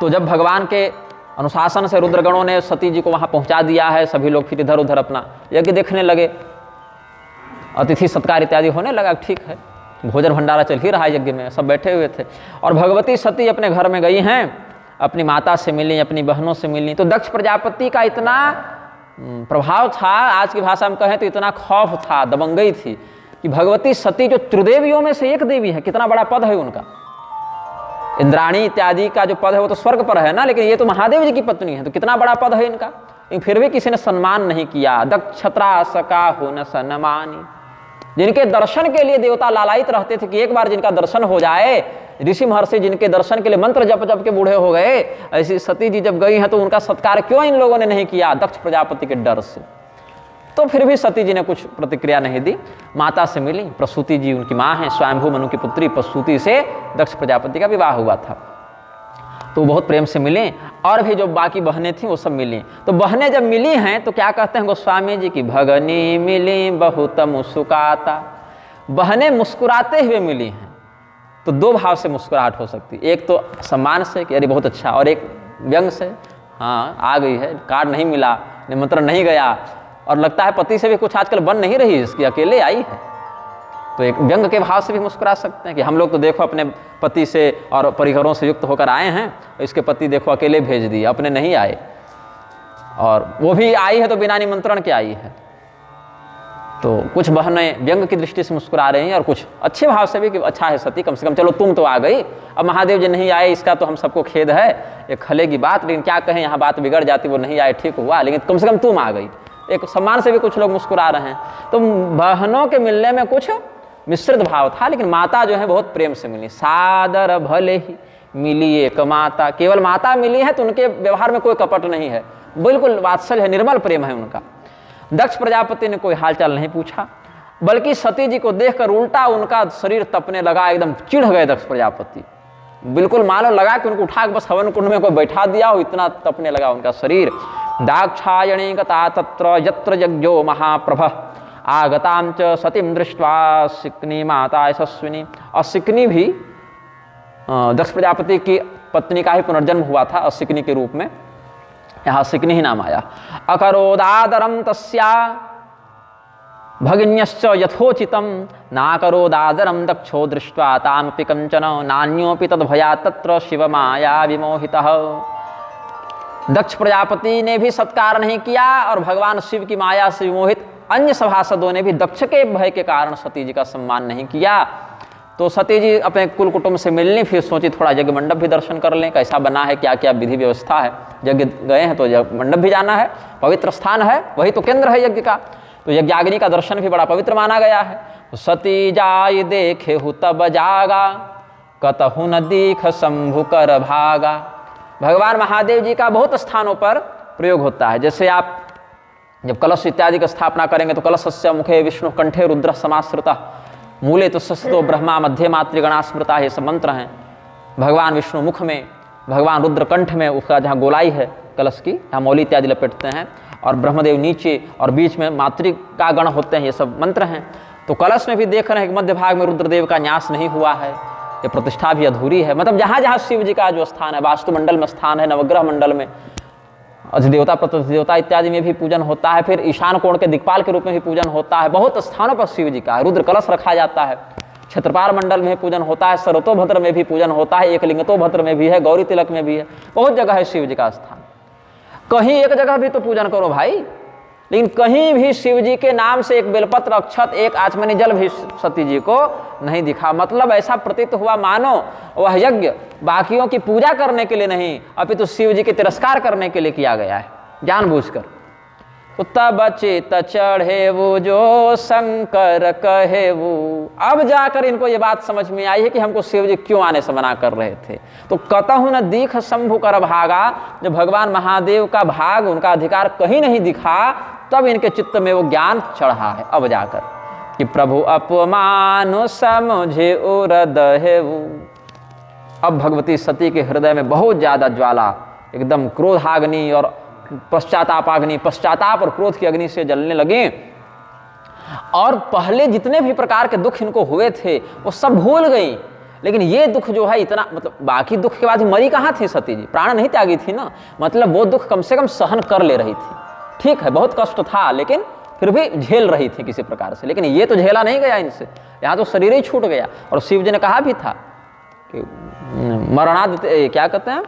तो जब भगवान के अनुशासन से रुद्रगणों ने सती जी को वहाँ पहुँचा दिया है, सभी लोग फिर इधर उधर अपना यज्ञ देखने लगे, अतिथि सत्कार इत्यादि होने लगा। ठीक है, भोजन भंडारा चल ही रहा है, यज्ञ में सब बैठे हुए थे। और भगवती सती अपने घर में गई हैं, अपनी माता से मिली, अपनी बहनों से मिली। तो दक्ष प्रजापति का इतना प्रभाव था, आज की भाषा में कहें तो इतना खौफ था, दबंगई थी कि भगवती सती जो त्रिदेवियों में से एक देवी है, कितना बड़ा पद है उनका। इंद्राणी इत्यादि का जो पद है वो तो स्वर्ग पर है ना, लेकिन ये तो महादेव जी की पत्नी है, तो कितना बड़ा पद है इनका, लेकिन फिर भी किसी ने सम्मान नहीं किया। दक्षत्रा सका हो न सन्मानी, जिनके दर्शन के लिए देवता लालायित रहते थे कि एक बार जिनका दर्शन हो जाए, ऋषि महर्षि जिनके दर्शन के लिए मंत्र जप जप के बूढ़े हो गए, ऐसी सती जी जब गई हैं तो उनका सत्कार क्यों इन लोगों ने नहीं किया? दक्ष प्रजापति के डर से। तो फिर भी सती जी ने कुछ प्रतिक्रिया नहीं दी, माता से मिली। प्रसूति जी उनकी माँ हैं, स्वयंभू मनु की पुत्री प्रसूति से दक्ष प्रजापति का विवाह हुआ था, तो बहुत प्रेम से मिले। और भी जो बाकी बहनें थीं वो सब मिली। तो बहनें जब मिली हैं तो क्या कहते हैं गोस्वामी जी की, भगनी मिली बहुत मुस्कुराता। बहनें मुस्कुराते हुए मिली हैं, तो दो भाव से मुस्कुराहट हो सकती है, एक तो सम्मान से कि अरे बहुत अच्छा, और एक व्यंग से, हाँ आ गई है, कार्ड नहीं मिला, निमंत्रण नहीं गया, और लगता है पति से भी कुछ आजकल बन नहीं रही, इसकी अकेले आई है, तो एक व्यंग के भाव से भी मुस्कुरा सकते हैं कि हम लोग तो देखो अपने पति से और परिवारों से युक्त होकर आए हैं, इसके पति देखो अकेले भेज दिए, अपने नहीं आए, और वो भी आई है तो बिना निमंत्रण के आई है। तो कुछ बहनें व्यंग की दृष्टि से मुस्कुरा रही हैं और कुछ अच्छे भाव से भी कि अच्छा है सती, कम से कम चलो तुम तो आ गई, अब महादेव जी नहीं आए इसका तो हम सबको खेद है, एक खले की बात, लेकिन क्या कहें यहाँ बात बिगड़ जाती, वो नहीं आए ठीक हुआ, लेकिन कम से कम तुम आ गई, एक सम्मान से भी कुछ लोग मुस्कुरा रहे हैं। तो बहनों के मिलने में कुछ मिश्रित भाव था, लेकिन माता जो है बहुत प्रेम से मिली। सादर भले ही मिली एक माता, केवल माता मिली है तो उनके व्यवहार में कोई कपट नहीं है, बिल्कुल वात्सल्य है, निर्मल प्रेम है उनका। दक्ष प्रजापति ने कोई हालचाल नहीं पूछा, बल्कि सती जी को देखकर उल्टा उनका शरीर तपने लगा, एकदम चिढ़ गए दक्ष प्रजापति, बिल्कुल मानो लगा कि उनको उठा के बस हवन कुंड में कोई बैठा दिया हो, इतना तपने लगा उनका शरीर। दाक्षायणी गता तत्र यत्र यज्ञो महाप्रभ आगतां च सतीं दृष्ट्वा सिकनी माता यशस्विनी। और सिकनी भी दक्ष प्रजापति की पत्नी का ही पुनर्जन्म हुआ था, असिकनी के रूप में, यहाँ सिकनी ही नाम आया। अकरोदादरम तस्या भगिन्यश्च यथोचितं नाकरोदादरम दक्षो दृष्ट्वा तामपि कंचन नान्योपि तद्भयात् तत्र शिवमाया विमोहितः। दक्ष प्रजापति ने भी सत्कार नहीं किया और भगवान शिव की माया से विमोहित अन्य सभासदों ने भी दक्ष के भय के कारण सती जी का सम्मान नहीं किया। तो सती जी अपने कुल कुटुंब से मिलनी, फिर सोची थोड़ा यज्ञ मंडप भी दर्शन कर लें, कैसा बना है, क्या क्या विधि व्यवस्था है, यज्ञ गए हैं तो यज्ञ मंडप भी जाना है, पवित्र स्थान है, वही तो केंद्र है यज्ञ का, तो यज्ञाग्नि का दर्शन भी बड़ा पवित्र माना गया है। तो सती जाय देखे हु तब जागा कतहु न दीख शंभु कर भागा। भगवान महादेव जी का बहुत स्थानों पर प्रयोग होता है, जैसे आप जब कलश इत्यादि की स्थापना करेंगे तो कलशस्य मुखे विष्णु कंठे रुद्र समाश्रिता मूले तुष्यतो ब्रह्मा मध्य मातृगणा स्मृता, ये सब मंत्र हैं। भगवान विष्णु मुख में, भगवान रुद्र कंठ में, उसका जहाँ गोलाई है कलश की, जहाँ मौली इत्यादि लपेटते हैं, और ब्रह्मदेव नीचे और बीच में मातृका गण होते हैं, ये सब मंत्र हैं। तो कलश में भी देख रहे हैं कि मध्य भाग में रुद्रदेव का न्यास नहीं हुआ है, ये प्रतिष्ठा भी अधूरी है। मतलब जहाँ जहाँ शिव जी का जो स्थान है, वास्तुमंडल में स्थान है, नवग्रह मंडल में अधिदेवता प्रतिदेवता इत्यादि में भी पूजन होता है, फिर ईशान कोण के दिक्पाल के रूप में भी पूजन होता है, बहुत स्थानों पर शिव जी का रुद्र कलश रखा जाता है। क्षेत्रपाल मंडल में पूजन होता है, सरतोभद्र में भी पूजन होता है, एकलिंगतोभद्र में भी है, गौरी तिलक में भी है, बहुत जगह है शिव जी का स्थान। कहीं एक जगह भी तो पूजन करो भाई, लेकिन कहीं भी शिव जी के नाम से एक बेलपत्र अक्षत एक आचमनी जल भी सती जी को नहीं दिखा। मतलब ऐसा प्रतीत हुआ मानो वह यज्ञ बाकियों की पूजा करने के लिए नहीं, अपितु शिव जी के तिरस्कार करने के लिए किया गया है जानबूझकर। तो तब चित चढ़े वो जो शंकर कहे वो, अब जाकर इनको ये बात समझ में आई है कि हमको शिव जी क्यों आने से मना कर रहे थे। तो कतहु न दीख शंभु कर भागा, जब भगवान महादेव का भाग, उनका अधिकार कहीं नहीं दिखा, तब इनके चित्त में वो ज्ञान चढ़ा है अब जाकर कि प्रभु अपमान समझे उरद है वो। अब भगवती सती के हृदय में बहुत ज्यादा ज्वाला, एकदम क्रोधाग्नि और पश्चातापाग्नि, पश्चाताप और क्रोध की अग्नि से जलने लगे, और पहले जितने भी प्रकार के दुख इनको हुए थे वो सब भूल गई। लेकिन ये दुख जो है इतना, मतलब बाकी दुख के बाद मरी कहाँ थी सती जी, प्राण नहीं त्यागी थी ना, मतलब वो दुख कम से कम सहन कर ले रही थी। ठीक है बहुत कष्ट था लेकिन फिर भी झेल रही थी किसी प्रकार से, लेकिन ये तो झेला नहीं गया इनसे, यहाँ तो शरीर ही छूट गया। और शिव जी ने कहा भी था कि मरणाद, क्या कहते हैं,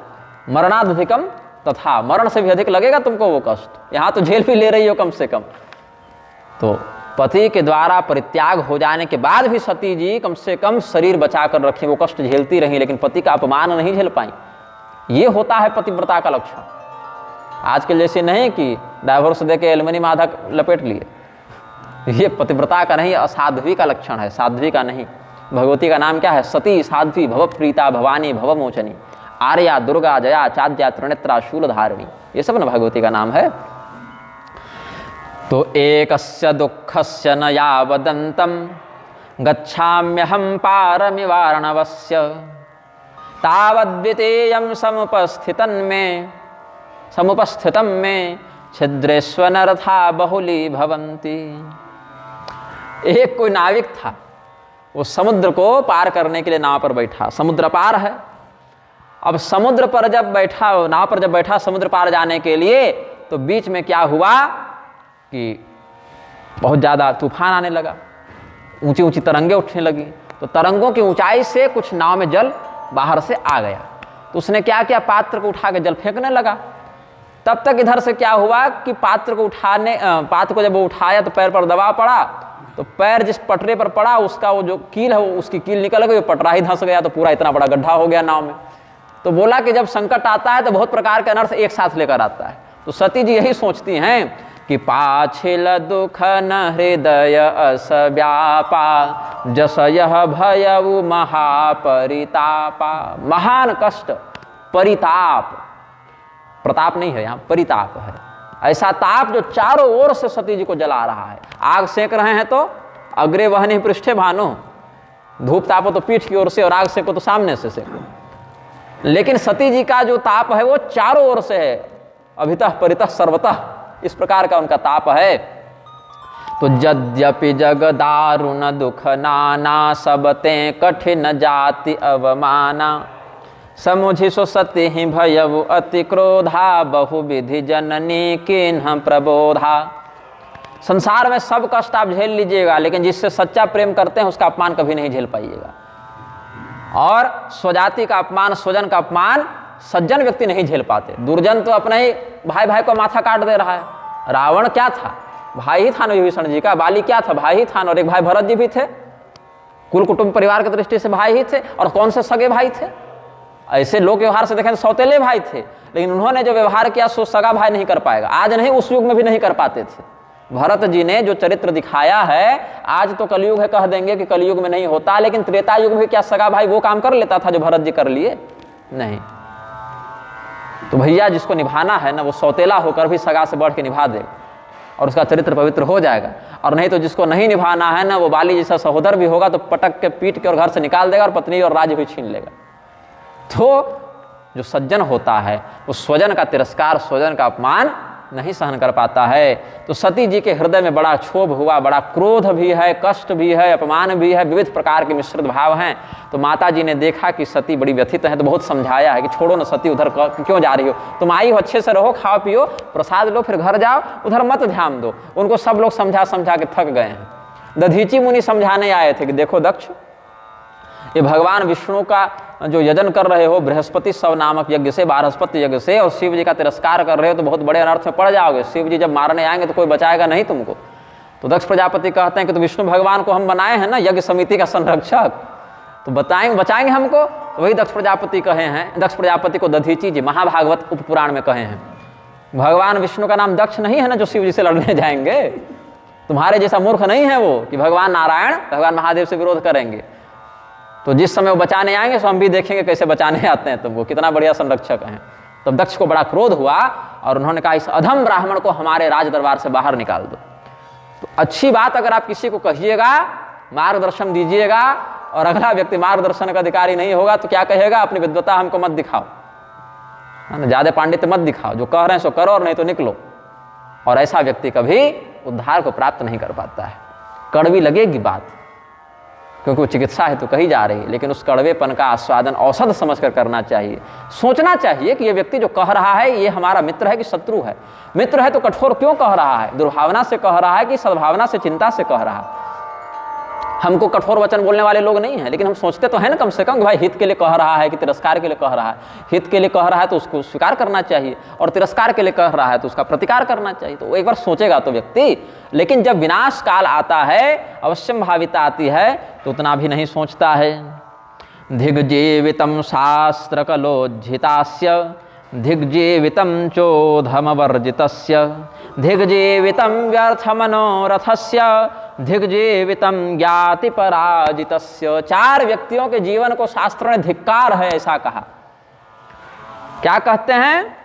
मरणाधिकम तथा, मरण से भी अधिक लगेगा तुमको वो कष्ट, यहाँ तो झेल भी ले रही हो कम से कम। तो पति के द्वारा परित्याग हो जाने के बाद भी सती जी कम से कम शरीर बचा कर रखी, वो कष्ट झेलती रही, लेकिन पति का अपमान नहीं झेल पाई। ये होता है पतिव्रता का लक्षण। आजकल जैसे नहीं कि डाइवोर्स दे के एलमनी में आधा लपेट लिए, ये पतिव्रता का नहीं, असाध्वी का लक्षण है, साध्वी का नहीं। भगवती का नाम क्या है, सती साध्वी भव प्रीता भवानी भव मोचनी, आर्या दुर्गा जया चाद्या त्रिनेत्रा शूलधारिणी, ये सब ना भगवती का नाम है। तो एकस्य दुःखस्य न यावदन्तं गच्छाम्यहं पारमिवार्णवस्य तावद्वितीयं समुपस्थितं मे छिद्रेष्वनरथा बहुली भवन्ति। एक कोई नाविक था, वो समुद्र को पार करने के लिए नाव पर बैठा, समुद्र पार है। अब समुद्र पर जब बैठा, नाव पर जब बैठा समुद्र पार जाने के लिए, तो बीच में क्या हुआ कि बहुत ज़्यादा तूफान आने लगा, ऊंची ऊंची तरंगें उठने लगी। तो तरंगों की ऊंचाई से कुछ नाव में जल बाहर से आ गया, तो उसने क्या किया, पात्र को उठा के जल फेंकने लगा। तब तक इधर से क्या हुआ कि पात्र को जब वो उठाया तो पैर पर दबाव पड़ा, तो पैर जिस पटरे पर पड़ा उसका वो जो कील है, उसकी कील निकल गई, पटरा ही धंस गया, तो पूरा इतना बड़ा गड्ढा हो गया नाव में। तो बोला कि जब संकट आता है तो बहुत प्रकार के अनर्थ एक साथ लेकर आता है। तो सती जी यही सोचती हैं कि पाछिल दुख न हृदय अस व्यापा, जस यह भयउ महापरितापा। महान कष्ट, परिताप, प्रताप नहीं है यहाँ, परिताप है, ऐसा ताप जो चारों ओर से सती जी को जला रहा है। आग सेक रहे हैं तो अग्रे वहनि पृष्ठे भानु, धूप तापो तो पीठ की ओर से और आग सेको तो सामने से सेको, लेकिन सती जी का जो ताप है वो चारों ओर से है, अभितः परितः सर्वतः, इस प्रकार का उनका ताप है। तो यद्यपि जग दारुण दुख नाना, सबते कठिन जाति अवमाना, समुझि सो सति ही भयउ अति क्रोधा, बहुविधि जननी किन्ह प्रबोधा। संसार में सब कष्ट आप झेल लीजिएगा, लेकिन जिससे सच्चा प्रेम करते हैं उसका अपमान कभी नहीं झेल पाइएगा। और स्वजाति का अपमान, स्वजन का अपमान सज्जन व्यक्ति नहीं झेल पाते। दुर्जन तो अपने ही भाई को माथा काट दे रहा है। रावण क्या था, भाई ही था ना विभीषण जी का, बाली क्या था, भाई ही था, और एक भाई भरत जी भी थे, कुल कुटुंब परिवार की दृष्टि से भाई ही थे, और कौन से सगे भाई थे। ऐसे लोक व्यवहार से देखें तो सौतेले भाई थे, लेकिन उन्होंने जो व्यवहार किया सो सगा भाई नहीं कर पाएगा। आज नहीं, उस युग में भी नहीं कर पाते थे। भरत जी ने जो चरित्र दिखाया है, आज तो कलयुग है कह देंगे कि कलयुग में नहीं होता, लेकिन त्रेता युग में क्या सगा भाई वो काम कर लेता था जो भरत जी कर लिए? नहीं। तो भैया जिसको निभाना है ना, वो सौतेला होकर भी सगा से बढ़ के निभा दे और उसका चरित्र पवित्र हो जाएगा। और नहीं तो जिसको नहीं निभाना है ना, वो बाली जैसा सहोदर भी होगा तो पटक के पीट के और घर से निकाल देगा और पत्नी और राज्य भी छीन लेगा। तो जो सज्जन होता है वो स्वजन का तिरस्कार, स्वजन का अपमान नहीं सहन कर पाता है। तो सती जी के हृदय में बड़ा क्षोभ हुआ, बड़ा क्रोध भी है, कष्ट भी है, अपमान भी है, विविध प्रकार के मिश्रित भाव हैं। तो माता जी ने देखा कि सती बड़ी व्यथित है, तो बहुत समझाया है कि छोड़ो ना सती, उधर क्यों जा रही हो, तुम आई हो, अच्छे से रहो, खाओ पियो, प्रसाद लो, फिर घर जाओ, उधर मत ध्यान दो। उनको सब लोग समझा समझा के थक गए हैं। दधीची मुनि समझाने आए थे कि देखो दक्ष, ये भगवान विष्णु का जो यजन कर रहे हो बृहस्पति सव नामक यज्ञ से, बारहस्पति यज्ञ से, और शिव जी का तिरस्कार कर रहे हो तो बहुत बड़े अनर्थ में पड़ जाओगे। शिव जी जब मारने आएंगे तो कोई बचाएगा नहीं तुमको। तो दक्ष प्रजापति कहते हैं कि तो विष्णु भगवान को हम बनाए हैं ना यज्ञ समिति का संरक्षक, तो बचाएंगे हमको। वही दक्ष प्रजापति कहे हैं, दक्ष प्रजापति को दधीची जी महाभागवत उपपुराण में कहे हैं, भगवान विष्णु का नाम दक्ष नहीं है ना जो शिव जी से लड़ने जाएंगे। तुम्हारे जैसा मूर्ख नहीं है वो कि भगवान नारायण भगवान महादेव से विरोध करेंगे। तो जिस समय वो बचाने आएंगे तो हम भी देखेंगे कैसे बचाने आते हैं तुमको, कितना बढ़िया संरक्षक हैं। तब दक्ष को बड़ा क्रोध हुआ और उन्होंने कहा इस अधम ब्राह्मण को हमारे राज दरबार से बाहर निकाल दो। तो अच्छी बात अगर आप किसी को कहिएगा, मार्गदर्शन दीजिएगा, और अगला व्यक्ति मार्गदर्शन का अधिकारी नहीं होगा तो क्या कहेगा, अपनी विद्वता हमको मत दिखाओ, ज्यादा पांडित्य मत दिखाओ, जो कह रहे हैं सो करो और नहीं तो निकलो। और ऐसा व्यक्ति कभी उद्धार को प्राप्त नहीं कर पाता है। कड़वी लगेगी बात, क्योंकि वो चिकित्सा है तो कही जा रही है, लेकिन उस कड़वेपन का आस्वादन औषध समझकर करना चाहिए। सोचना चाहिए कि ये व्यक्ति जो कह रहा है ये हमारा मित्र है कि शत्रु है। मित्र है तो कठोर क्यों कह रहा है, दुर्भावना से कह रहा है कि सद्भावना से, चिंता से कह रहा है। हमको कठोर वचन बोलने वाले लोग नहीं हैं, लेकिन हम सोचते तो हैं ना कम से कम कि भाई हित के लिए कह रहा है कि तिरस्कार के लिए कह रहा है। हित के लिए कह रहा है तो उसको स्वीकार करना चाहिए, और तिरस्कार के लिए कह रहा है तो उसका प्रतिकार करना चाहिए। तो वो एक बार सोचेगा तो व्यक्ति, लेकिन जब विनाश काल आता है, अवश्यम भाविता आती है, तो उतना भी नहीं सोचता है। धिग्जीवितम शास्त्र कलोज्झितास्य धिग्जीवितम चोधमवर्जितस्य धिग्जीवितम व्यर्थमनोरथस्य धिग्जीवितम ज्ञाति पराजितस्य। 4 व्यक्तियों के जीवन को शास्त्र ने धिक्कार है ऐसा कहा। क्या कहते हैं?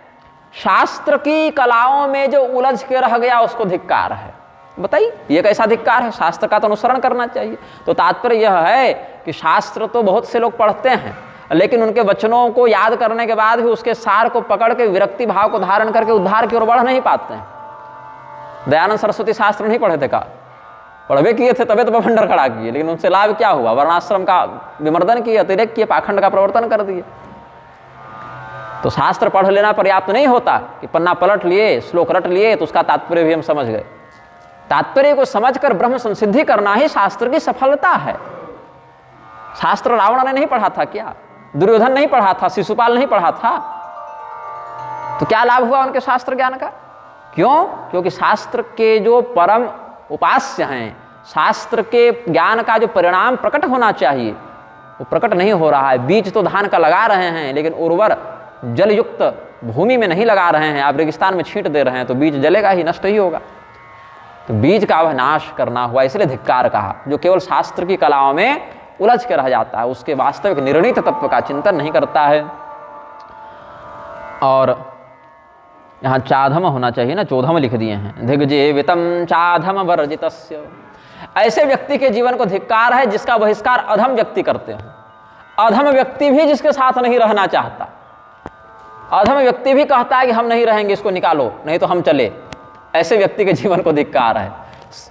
शास्त्र की कलाओं में जो उलझ के रह गया उसको धिक्कार है। बताइए ये कैसा धिक्कार है? शास्त्र का तो अनुसरण करना चाहिए। तो तात्पर्य यह है कि शास्त्र तो बहुत से लोग पढ़ते हैं, लेकिन उनके वचनों को याद करने के बाद भी उसके सार को पकड़ के विरक्ति भाव को धारण करके उद्धार की ओर बढ़ नहीं पाते हैं। दयानंद सरस्वती शास्त्र नहीं पढ़े थे का? पढ़वे किए थे, तबे तो बवंडर खड़ा किए, लेकिन उनसे लाभ क्या हुआ? वर्णाश्रम का विमर्दन किए, अतिरेक किए, पाखंड का प्रवर्तन कर दिए। तो शास्त्र पढ़ लेना पर्याप्त नहीं होता कि पन्ना पलट लिए, श्लोक रट लिए तो उसका तात्पर्य भी हम समझ गए। तात्पर्य को समझकर ब्रह्म संसिद्धि करना ही शास्त्र की सफलता है। शास्त्र रावण ने नहीं पढ़ा था क्या? दुर्योधन नहीं पढ़ा था? शिशुपाल नहीं पढ़ा था? तो क्या लाभ हुआ उनके शास्त्र ज्ञान का? क्यों? क्योंकि शास्त्र के जो परम उपास्य हैं, शास्त्र के ज्ञान का जो परिणाम प्रकट होना चाहिए वो प्रकट नहीं हो रहा है। बीज तो धान का लगा रहे हैं, लेकिन उर्वर जलयुक्त भूमि में नहीं लगा रहे हैं। आप रेगिस्तान में छींट दे रहे हैं तो बीज जलेगा ही, नष्ट ही होगा। तो बीज का वह नाश करना हुआ, इसलिए धिक्कार कहा। जो केवल शास्त्र की कलाओं में उलझ के रह जाता है, उसके वास्तविक निर्णीत तत्व का चिंतन नहीं करता है। और यहाँ चाधम होना चाहिए ना, चोधम लिख दिए हैं। धिग्जीवितम चाधम वर्जितस्य। ऐसे व्यक्ति के जीवन को धिक्कार है जिसका बहिष्कार अधम व्यक्ति करते हो। अधम व्यक्ति भी जिसके साथ नहीं रहना चाहता, अधम व्यक्ति भी कहता है कि हम नहीं रहेंगे, इसको निकालो नहीं तो हम चले। ऐसे व्यक्ति के जीवन को धिक्कार है।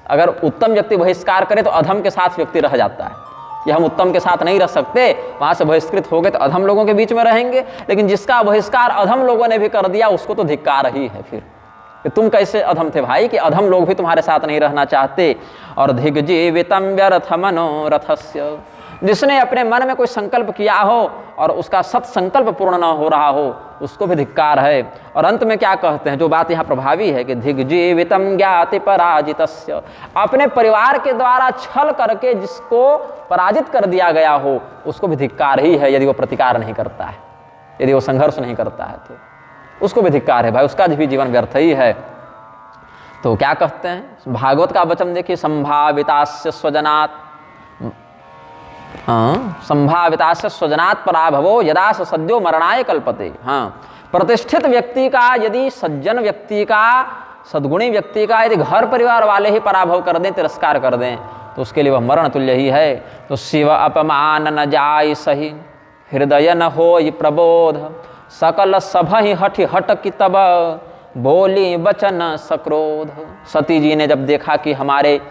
अगर उत्तम व्यक्ति बहिष्कार करे तो अधम के साथ व्यक्ति रह जाता है। कि हम उत्तम के साथ नहीं रह सकते, वहां से बहिष्कृत हो गए तो अधम लोगों के बीच में रहेंगे। लेकिन जिसका बहिष्कार अधम लोगों ने भी कर दिया उसको तो धिक्कार ही है फिर कि तुम कैसे अधम थे भाई, कि अधम लोग भी तुम्हारे साथ नहीं रहना चाहते। और धिग्जीवितम व्यर्थ मनोरथस्य। जिसने अपने मन में कोई संकल्प किया हो और उसका सत्संकल्प पूर्ण न हो रहा हो उसको भी धिक्कार है। और अंत में क्या कहते हैं, जो बात यहाँ प्रभावी है कि धिग्जीवितम ज्ञाति पराजितस्य। अपने परिवार के द्वारा छल करके जिसको पराजित कर दिया गया हो उसको भी धिक्कार ही है, यदि वो प्रतिकार नहीं करता है, यदि वो संघर्ष नहीं करता है तो उसको भी धिक्कार है भाई, उसका भी जीवन व्यर्थ ही है। तो क्या कहते हैं भागवत का वचन देखिए, संभावितास्य स्वजनात् संभावितास्य स्वजनात् पराभवो यदा स सद्यो मरणाय कल्पते। प्रतिष्ठित व्यक्ति का यदि सज्जन व्यक्ति का, सद्गुणी व्यक्ति का यदि घर परिवार वाले ही पराभव कर दें, तिरस्कार कर दें तो उसके लिए वह मरण तुल्य ही है। तो शिव अपमान न जाय सही, हृदय न होय प्रबोध, सकल सभ ही हठि हटकी तब, बोली वचन सक्रोध। सती जी ने जब देखा कि हमारे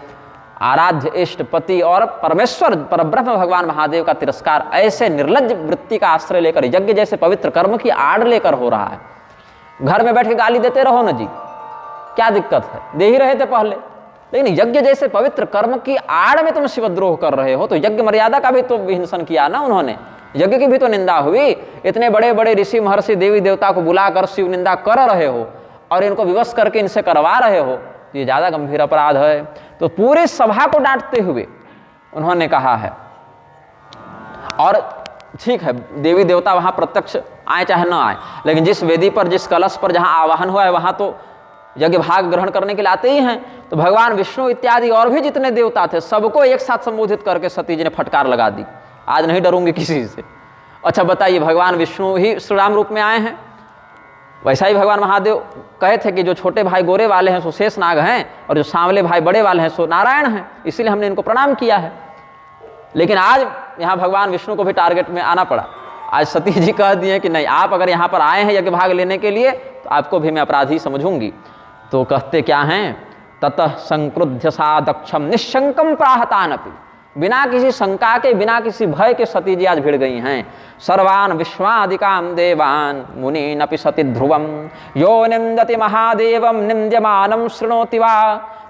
आराध्य इष्ट पति और परमेश्वर परब्रह्म भगवान महादेव का तिरस्कार ऐसे निर्लज्ज वृत्ति का आश्रय लेकर, यज्ञ जैसे पवित्र कर्म की आड़ लेकर हो रहा है, घर में बैठ के गाली देते रहो ना जी, क्या दिक्कत है, दे ही रहे थे पहले, लेकिन यज्ञ जैसे पवित्र कर्म की आड़ में तुम शिवद्रोह कर रहे हो तो यज्ञ मर्यादा का भी तो विहिंसन किया ना उन्होंने, यज्ञ की भी तो निंदा हुई। इतने बड़े बड़े ऋषि महर्षि देवी देवता को बुलाकर शिव निंदा कर रहे हो और इनको विवश करके इनसे करवा रहे हो, ये ज़्यादा गंभीर अपराध है। तो पूरी सभा को डांटते हुए उन्होंने कहा है, और ठीक है देवी देवता वहाँ प्रत्यक्ष आए चाहे न आए, लेकिन जिस वेदी पर, जिस कलश पर जहाँ आवाहन हुआ है वहाँ तो यज्ञ भाग ग्रहण करने के लिए आते ही हैं। तो भगवान विष्णु इत्यादि और भी जितने देवता थे सबको एक साथ संबोधित करके सती जी ने फटकार लगा दी, आज नहीं डरूंगी किसी से। अच्छा बताइए, भगवान विष्णु ही श्री राम रूप में आए हैं, वैसा ही भगवान महादेव कहे थे कि जो छोटे भाई गोरे वाले हैं सो शेषनाग हैं और जो सांवले भाई बड़े वाले हैं सो नारायण हैं, इसीलिए हमने इनको प्रणाम किया है। लेकिन आज यहाँ भगवान विष्णु को भी टारगेट में आना पड़ा। आज सती जी कह दिए कि नहीं, आप अगर यहाँ पर आए हैं यज्ञ भाग लेने के लिए तो आपको भी मैं अपराधी समझूंगी। तो कहते क्या हैं, ततः संक्रुद्ध सा दक्षम निशंकम प्राहतानपि। बिना किसी शंका के, बिना किसी भय के सती जी आज भिड़ गई हैं। सर्वान विश्वादिकाम देवान मुनि नपि सती ध्रुवम यो निंदति महादेवम निंद्यमानम शृणोति वा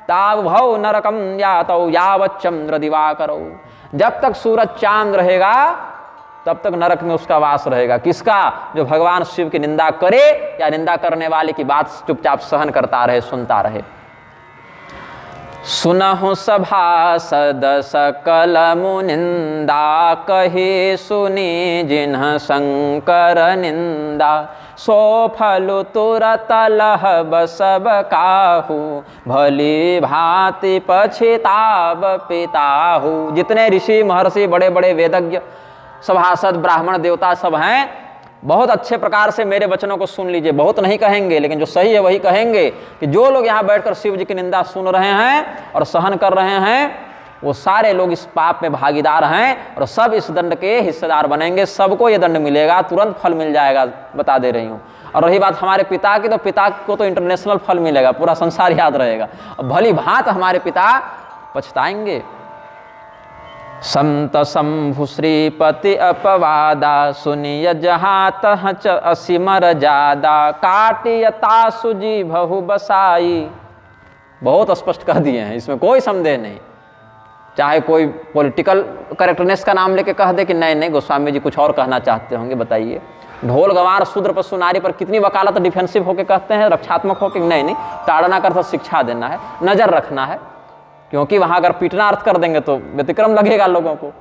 ताव भव नरकम यातौ यावच्चंद्र दिवाकरौ। जब तक सूरज चांद रहेगा तब तक नरक में उसका वास रहेगा। किसका? जो भगवान शिव की निंदा करे या निंदा करने वाले की बात चुपचाप सहन करता रहे, सुनता रहे। सुनहु सभासद सकल मुनिंदा कहे सुनी जिन्ह शंकर निंदा सो फलु तुरत लहब सब काहू भली भांति पछिताब पिताहू। जितने ऋषि महर्षि बड़े बड़े वेदज्ञ सभासद ब्राह्मण देवता सब हैं, बहुत अच्छे प्रकार से मेरे वचनों को सुन लीजिए। बहुत नहीं कहेंगे लेकिन जो सही है वही कहेंगे कि जो लोग यहाँ बैठकर शिव जी की निंदा सुन रहे हैं और सहन कर रहे हैं वो सारे लोग इस पाप में भागीदार हैं और सब इस दंड के हिस्सेदार बनेंगे। सबको ये दंड मिलेगा, तुरंत फल मिल जाएगा, बता दे रही हूँ। और रही बात हमारे पिता की, तो पिता को तो इंटरनेशनल फल मिलेगा, पूरा संसार याद रहेगा। और भली भांत हमारे पिता पछताएंगे। संत शंभु श्रीपति अपवादा सुनिय जहाँ तह असिमर जादा काटियता सुजी बहु बसाई। बहुत स्पष्ट कह दिए हैं, इसमें कोई संदेह नहीं। चाहे कोई पॉलिटिकल करेक्टनेस का नाम लेके कह दे कि नहीं नहीं गोस्वामी जी कुछ और कहना चाहते होंगे, बताइए। ढोल गंवार शूद्र पशु नारी पर कितनी वकालत डिफेंसिव होके कहते हैं, रक्षात्मक होके नहीं नहीं, ताड़ना कर शिक्षा देना है, नजर रखना है, क्योंकि वहां अगर पीटना अर्थ कर देंगे तो व्यतिक्रम लगेगा लोगों को।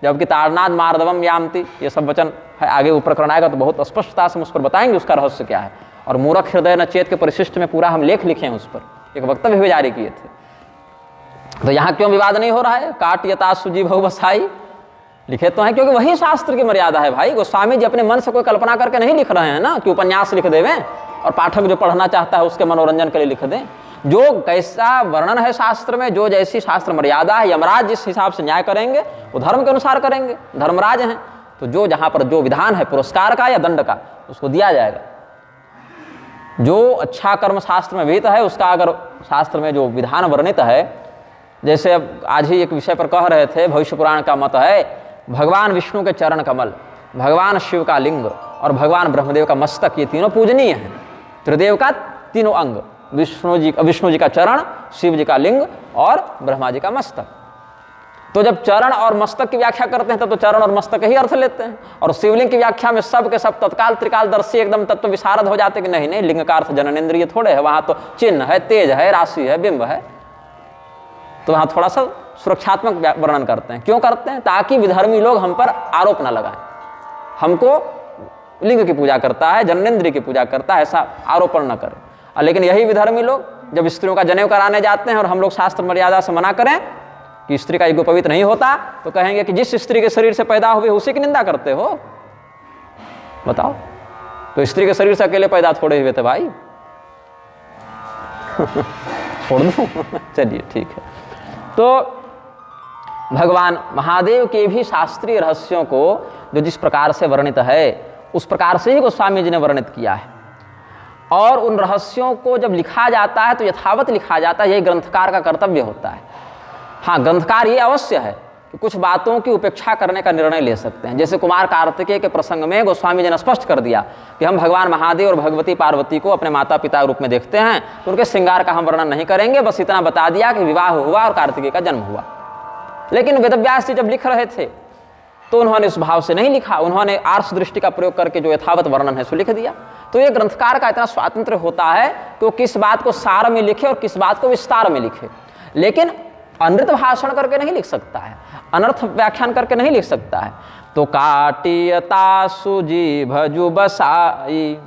जबकि ताड़नाद मार्दवम यामति ये सब वचन है, आगे वो प्रकरण आएगा तो बहुत स्पष्टता से हम उस पर बताएंगे उसका रहस्य क्या है। और मूरख हृदय न चेत के परिशिष्ट में पूरा हम लेख लिखे हैं, उस पर एक वक्तव्य भी जारी किए थे। तो यहाँ क्यों विवाद नहीं हो रहा है? काट यता सुजी बहु बसाई लिखे तो हैं क्योंकि वही शास्त्र की मर्यादा है भाई। गोस्वामी जी अपने मन से कोई कल्पना करके नहीं लिख रहे हैं ना कि उपन्यास लिख देवें और पाठक जो पढ़ना चाहता है उसके मनोरंजन के लिए लिख दें। जो कैसा वर्णन है शास्त्र में, जो जैसी शास्त्र मर्यादा है, यमराज जिस हिसाब से न्याय करेंगे वो धर्म के अनुसार करेंगे, धर्मराज हैं। तो जो जहाँ पर जो विधान है पुरस्कार का या दंड का उसको दिया जाएगा। जो अच्छा कर्म शास्त्र में विहित है उसका अगर शास्त्र में जो विधान वर्णित है, जैसे अब आज ही एक विषय पर कह रहे थे, भविष्य पुराण का मत है भगवान विष्णु के चरण कमल, भगवान शिव का लिंग और भगवान ब्रह्मदेव का मस्तक, ये तीनों पूजनीय हैं। त्रिदेव का तीनों अंग, विष्णु जी का चरण, शिव जी का लिंग और ब्रह्मा जी का मस्तक। तो जब चरण और मस्तक की व्याख्या करते हैं तब तो चरण और मस्तक ही अर्थ लेते हैं। और शिवलिंग की व्याख्या में सब के सब तत्काल त्रिकालदर्शी एकदम तत्व विशारद हो जाते कि नहीं नहीं, लिंग का अर्थ जननेन्द्रिय थोड़े है, वहां तो चिन्ह है, तेज है, राशि है, बिंब है। तो वहां थोड़ा सा सुरक्षात्मक वर्णन करते हैं। क्यों करते हैं? ताकि विधर्मी लोग हम पर आरोप न लगाएं, हमको लिंग की पूजा करता है, जननेन्द्रिय की पूजा करता है, ऐसा आरोपण न करें। लेकिन यही विधर्मी लोग जब स्त्रियों का जनेऊ कराने जाते हैं और हम लोग शास्त्र मर्यादा से मना करें कि स्त्री का युग पवित्र नहीं होता, तो कहेंगे कि जिस स्त्री के शरीर से पैदा हुए उसी की निंदा करते हो। बताओ, तो स्त्री के शरीर से अकेले पैदा थोड़े हुए थे भाई। छोड़ दो, चलिए ठीक है। तो भगवान महादेव के भी शास्त्रीय रहस्यों को जो जिस प्रकार से वर्णित है उस प्रकार से ही गोस्वामी जी ने वर्णित किया है। और उन रहस्यों को जब लिखा जाता है तो यथावत लिखा जाता है, यही ग्रंथकार का कर्तव्य होता है। हाँ, ग्रंथकार ये अवश्य है कि कुछ बातों की उपेक्षा करने का निर्णय ले सकते हैं। जैसे कुमार कार्तिकेय के प्रसंग में गोस्वामी जी ने स्पष्ट कर दिया कि हम भगवान महादेव और भगवती पार्वती को अपने माता पिता रूप में देखते हैं, तो उनके श्रृंगार का हम वर्णन नहीं करेंगे, बस इतना बता दिया कि विवाह हुआ और कार्तिकेय का जन्म हुआ। लेकिन वेदव्यास जी जब लिख रहे थे तो उन्होंने इस भाव से नहीं लिखा, उन्होंने आर्ष दृष्टि का प्रयोग करके जो यथावत वर्णन है सो लिख दिया। तो ये ग्रंथकार का इतना स्वातंत्र्य होता है कि वो किस बात को सार में लिखे और किस बात को विस्तार में लिखे, लेकिन अनृत भाषण करके नहीं लिख सकता है, अनर्थ व्याख्यान करके नहीं लिख सकता है। तो काटियता सुजी भजु बसाई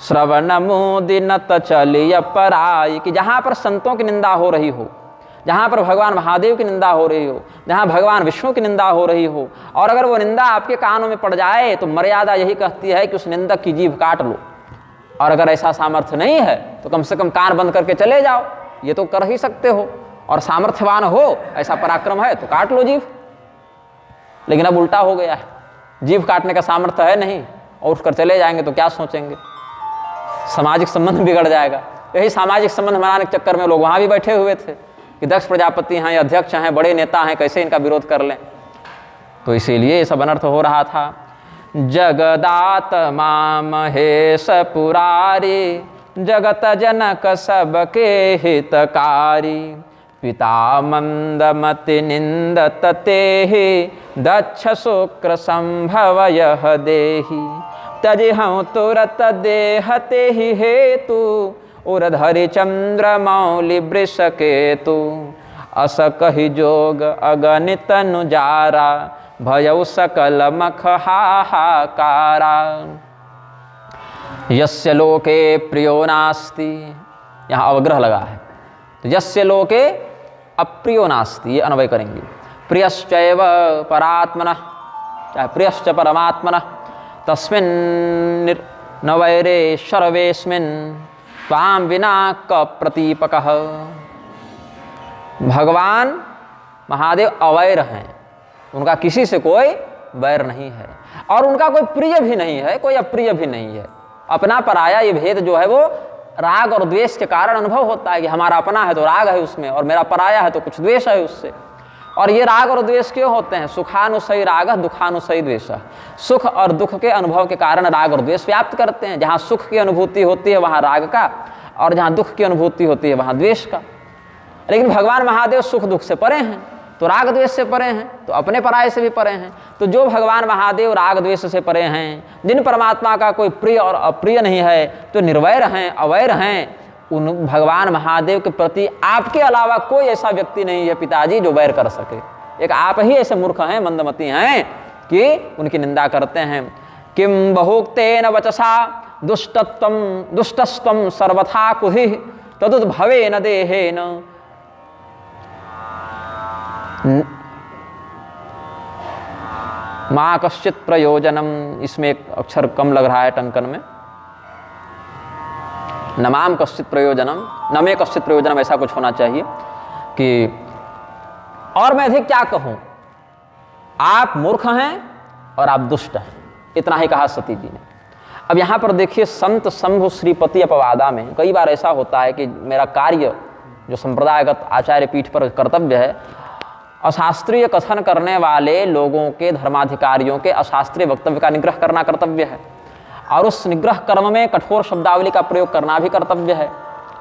श्रवण मुदिनत चलिय पराई, कि जहाँ पर संतों की निंदा हो रही हो, जहाँ पर भगवान महादेव की निंदा हो रही हो, जहाँ भगवान विष्णु की निंदा हो रही हो, और अगर वो निंदा आपके कानों में पड़ जाए तो मर्यादा यही कहती है कि उस निंदक की जीभ काट लो। और अगर ऐसा सामर्थ्य नहीं है तो कम से कम कान बंद करके चले जाओ, ये तो कर ही सकते हो। और सामर्थ्यवान हो, ऐसा पराक्रम है तो काट लो जीभ। लेकिन अब उल्टा हो गया है, जीभ काटने का सामर्थ्य है नहीं और उठकर चले जाएंगे तो क्या सोचेंगे, सामाजिक संबंध बिगड़ जाएगा। यही सामाजिक संबंध बनाने के चक्कर में लोग वहाँ भी बैठे हुए थे कि दक्ष प्रजापति हैं, अध्यक्ष हैं, बड़े नेता हैं, कैसे इनका विरोध कर लें। तो इसीलिए ये सब अनर्थ हो रहा था। जगदात्मा महेश पुरारी, जगत जनक सबके हितकारी, पिता मंदमति निंदत तेहि, दक्ष शुक्र संभव यह देहि, तजिहं तुरत देहते ही हेतु, उरधरि चंद्र मौलि वृष केतु, अस कहि जोग अगणित अनुजारा, भयउ सकल मख हाहाकारा। यस्य लोके प्रियो नास्ति, यहाँ अवग्रह लगा है, तो यस्य लोके अप्रियो नास्ति, ये अन्वय करेंगे। प्रियश्चैव परात्मनः, चाहे प्रियश्च परमात्मनः, तस्मिन् न वैरे सर्वेस्मिन्, त्वां विना क प्रतीपकः। भगवान महादेव अवैर हैं, उनका किसी से कोई वैर नहीं है, और उनका कोई प्रिय भी नहीं है, कोई अप्रिय भी नहीं है। अपना पराया ये भेद जो है वो राग और द्वेष के कारण अनुभव होता है कि हमारा अपना है तो राग है उसमें, और मेरा पराया है तो कुछ द्वेष है उससे। और ये राग और द्वेष क्यों होते हैं? सुखानुसई राग, दुखानुसई द्वेष। सुख और दुख के अनुभव के कारण राग और द्वेष व्याप्त करते हैं। जहाँ सुख की अनुभूति होती है वहाँ राग का, और जहाँ दुख की अनुभूति होती है वहाँ द्वेष का। लेकिन भगवान महादेव सुख दुख से परे हैं, तो राग द्वेष से परे हैं, तो अपने पराये से भी परे हैं। तो जो भगवान महादेव राग द्वेष से परे हैं, जिन परमात्मा का कोई प्रिय और अप्रिय नहीं है, तो निर्वैर हैं, अवैर हैं, उन भगवान महादेव के प्रति आपके अलावा कोई ऐसा व्यक्ति नहीं है पिताजी जो वैर कर सके। एक आप ही ऐसे मूर्ख हैं, मंदमती हैं कि उनकी निंदा करते हैं। किम बहुक्तेन वचसा दुष्टस्त्वं सर्वथा कुहि, तदुद्भवेन देहेन। माँ कश्चित प्रयोजनम, इसमें एक अक्षर कम लग रहा है टंकन में। नमाम कश्चित प्रयोजनम, नमे कश्चित प्रयोजनम, ऐसा कुछ होना चाहिए कि और मैं अधिक क्या कहूं, आप मूर्ख हैं और आप दुष्ट हैं, इतना ही कहा सती जी ने। अब यहां पर देखिए, संत शंभु श्रीपति अपवादा में कई बार ऐसा होता है कि मेरा कार्य जो संप्रदायगत आचार्य पीठ पर कर्तव्य है, अशास्त्रीय कथन करने वाले लोगों के, धर्माधिकारियों के अशास्त्रीय वक्तव्य का निग्रह करना कर्तव्य है, और उस निग्रह कर्म में कठोर शब्दावली का प्रयोग करना भी कर्तव्य है।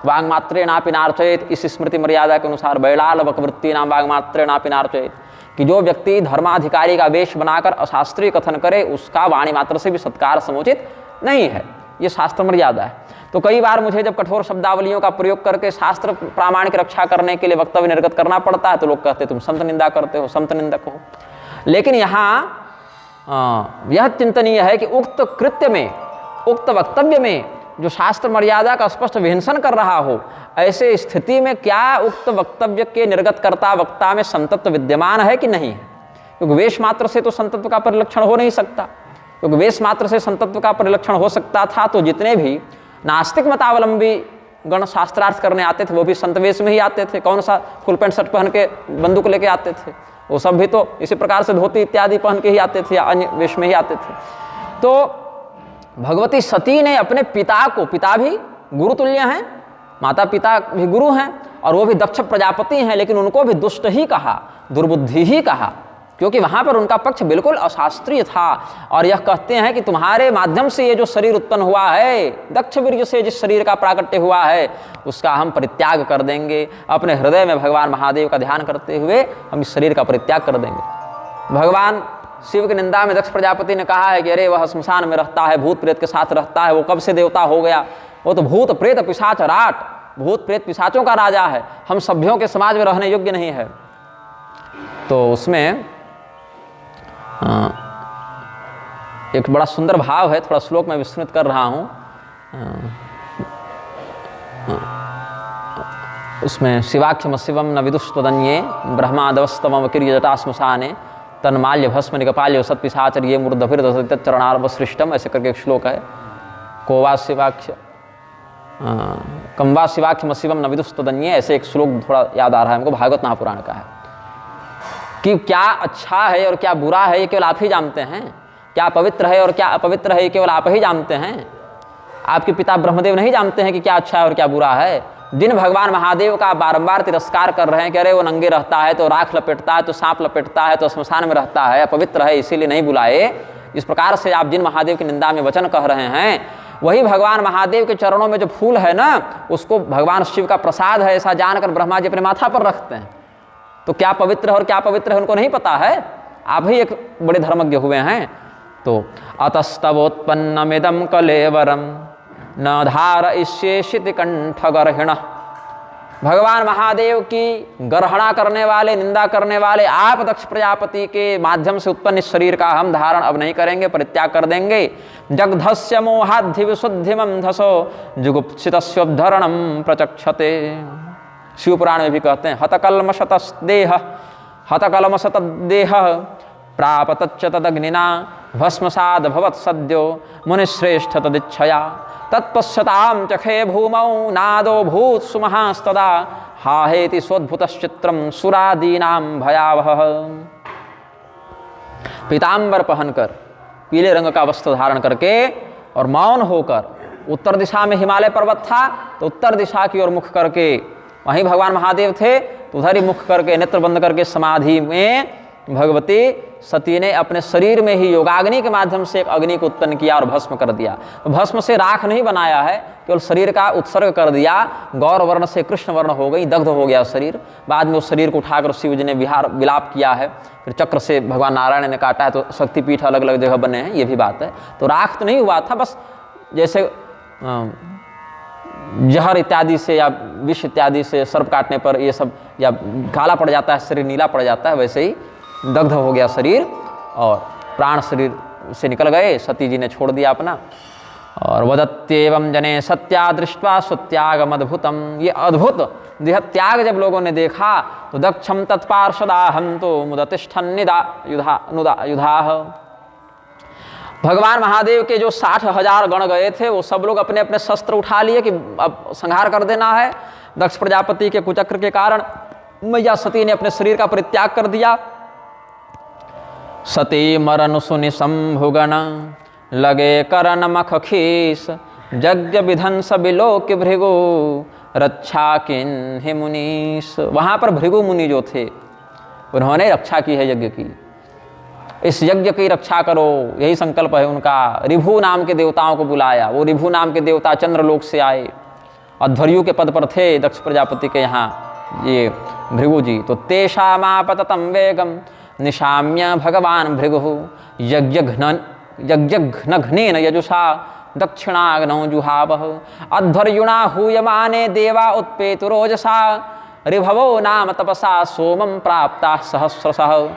वांगमात्रेणापि नार्चयेत, इस स्मृति मर्यादा के अनुसार बैलाल वक्वृत्ति नाम वांगमात्रेणापि नार्चयेत, कि जो व्यक्ति धर्माधिकारी का वेश बनाकर अशास्त्रीय कथन करे उसका वाणी मात्र से भी सत्कार समुचित नहीं है, ये शास्त्र मर्यादा है। तो कई बार मुझे जब कठोर शब्दावलियों का प्रयोग करके शास्त्र प्रामाण की रक्षा करने के लिए वक्तव्य निर्गत करना पड़ता है, तो लोग कहते हैं तुम संत निंदा करते हो, संत निंदक हो। लेकिन यहाँ यह चिंतनीय है कि उक्त कृत्य में, उक्त वक्तव्य में जो शास्त्र मर्यादा का स्पष्ट विहिंसन कर रहा हो, ऐसे स्थिति में क्या उक्त वक्तव्य के निर्गतकर्ता वक्ता में संतत्व विद्यमान है कि नहीं है? क्योंकि वेश मात्र से तो संतत्व का परिलक्षण हो नहीं सकता। क्योंकि वेश मात्र से संतत्व का परिलक्षण हो सकता था तो जितने भी नास्तिक मतावलंबी गण शास्त्रार्थ करने आते थे वो भी संत वेश में ही आते थे। कौन सा फुल पैंट शर्ट पहन के बंदूक लेके आते थे? वो सब भी तो इसी प्रकार से धोती इत्यादि पहन के ही आते थे या अन्य वेश में ही आते थे। तो भगवती सती ने अपने पिता को, पिता भी गुरु तुल्य हैं, माता पिता भी गुरु हैं, और वो भी दक्ष प्रजापति हैं, लेकिन उनको भी दुष्ट ही कहा, दुर्बुद्धि ही कहा, क्योंकि वहाँ पर उनका पक्ष बिल्कुल अशास्त्रीय था। और यह कहते हैं कि तुम्हारे माध्यम से ये जो शरीर उत्पन्न हुआ है, दक्ष वीर्य से जिस शरीर का प्राकट्य हुआ है, उसका हम परित्याग कर देंगे। अपने हृदय में भगवान महादेव का ध्यान करते हुए हम इस शरीर का परित्याग कर देंगे। भगवान शिव की निंदा में दक्ष प्रजापति ने कहा है कि अरे वह श्मशान में रहता है, भूत प्रेत के साथ रहता है, वो कब से देवता हो गया, वो तो भूत प्रेत पिशाच राट, भूत प्रेत पिशाचों का राजा है, हम सभ्यों के समाज में रहने योग्य नहीं है। तो उसमें एक बड़ा सुंदर भाव है, थोड़ा श्लोक में विस्मृत कर रहा हूँ। उसमें शिवाख्यम शिवम न विदुष्टन्ये ब्रह्मादवस्तम किर्य जटा श्मशाने तन्माल्य भस्म निकपाल्य सत्पिशाचर्ये मूर्धभिर्दशरणार्वसृष्टम, ऐसे करके एक श्लोक है। कोवा शिवाख्य कम्वा शिवाख्यम शिवम न विदुष्टन्ये, ऐसे एक श्लोक थोड़ा याद आ रहा है हमको, भागवत महापुराण का है कि क्या अच्छा है और क्या बुरा है ये केवल आप ही जानते हैं, क्या पवित्र है और क्या अपवित्र है ये केवल आप ही जानते हैं। आपके पिता ब्रह्मदेव नहीं जानते हैं कि क्या अच्छा है और क्या बुरा है, जिन भगवान महादेव का बारंबार तिरस्कार कर रहे हैं कि अरे वो नंगे रहता है तो राख लपेटता है तो सांप लपेटता है तो श्मशान में रहता है, अपवित्र है इसीलिए नहीं बुलाए, इस प्रकार से आप जिन महादेव की निंदा में वचन कह रहे हैं, वही भगवान महादेव के चरणों में जो फूल है ना, उसको भगवान शिव का प्रसाद है ऐसा जानकर ब्रह्मा जी अपने माथा पर रखते हैं। तो क्या पवित्र है और क्या पवित्र है उनको नहीं पता है, आप ही एक बड़े धर्मज्ञ हुए हैं। तो अतस्तवोत्पन्नमिदं कलेवरम न धारयिष्येषिति कंठगर्हिणः, भगवान महादेव की गर्हणा करने वाले, निंदा करने वाले आप दक्ष प्रजापति के माध्यम से उत्पन्न इस शरीर का हम धारण अब नहीं करेंगे, परित्याग कर देंगे। जगधस्य मोहाद्धि विशुद्धिमं धसो जुगुप्सितस्योद्धरणं प्रचक्षते, शिव पुराण में भी कहते हैं हतकल्मषतदेह प्रापतच्च तदग्निना भस्मसाद भवत् सद्यो मुनिश्रेष्ठ तदिच्छया तत्पश्यतां चखे भूमौ नादो भूत सुमहास्तदा हाहेति सोद्भुतश्चित्रं सुरादीनां भयावहः। पीताम्बर पहनकर, पीले रंग का वस्त्र धारण करके और मौन होकर, उत्तर दिशा में हिमालय पर्वत था तो उत्तर दिशा की ओर मुख करके वहीं भगवान महादेव थे, तो उधर ही मुख करके नेत्र बंद करके समाधि में भगवती सती ने अपने शरीर में ही योगाग्नि के माध्यम से एक अग्नि को उत्पन्न किया और भस्म कर दिया। भस्म से राख नहीं बनाया है, केवल शरीर का उत्सर्ग कर दिया, गौर वर्ण से कृष्ण वर्ण हो गई, दग्ध हो गया शरीर। बाद में उस शरीर को उठाकर शिव जी ने विलाप किया है, फिर चक्र से भगवान नारायण ने काटा है, तो शक्तिपीठ अलग अलग जगह बने हैं, ये भी बात है। तो राख तो नहीं हुआ था, बस जैसे जहर इत्यादि से या विष इत्यादि से सर्प काटने पर ये सब या काला पड़ जाता है, शरीर नीला पड़ जाता है, वैसे ही दग्ध हो गया शरीर और प्राण शरीर से निकल गए, सती जी ने छोड़ दिया अपना। और वदत्येवं जने सत्या दृष्ट्वा सुत्यागम अद्भुतम, ये अद्भुत देह त्याग जब लोगों ने देखा तो दक्षम तत्पार्षदाहं तो मुदतिष्ठन् युधाः। भगवान महादेव के जो 60,000 गण गए थे वो सब लोग अपने अपने शस्त्र उठा लिए कि अब संहार कर देना है। दक्ष प्रजापति के कुचक्र के कारण मैया सती ने अपने शरीर का परित्याग कर दिया। सती मरन सुनि शंभुगण लगे करन मख खीस, यज्ञ विधंस बिलोक भृगु रक्षा किन्हि मुनीस। वहाँ पर भृगु मुनि जो थे उन्होंने रक्षा की है यज्ञ की, इस यज्ञ की रक्षा करो, यही संकल्प है उनका। ऋभु नाम के देवताओं को बुलाया, वो ऋभु नाम के देवता चंद्रलोक से आए, अध्वर्यु के पद पर थे दक्ष प्रजापति के यहाँ ये भृगु जी। तो तेषामापततं वेगम निशाम्य भगवान भृगु यज्ञघ्नेन यजुषा दक्षिणाग्नौ जुहावः। अध्वर्युणा हूयमाने देवा उत्पेतुरोजसा, ऋभवो नाम तपसा सोमं प्राप्ता सहस्रशः।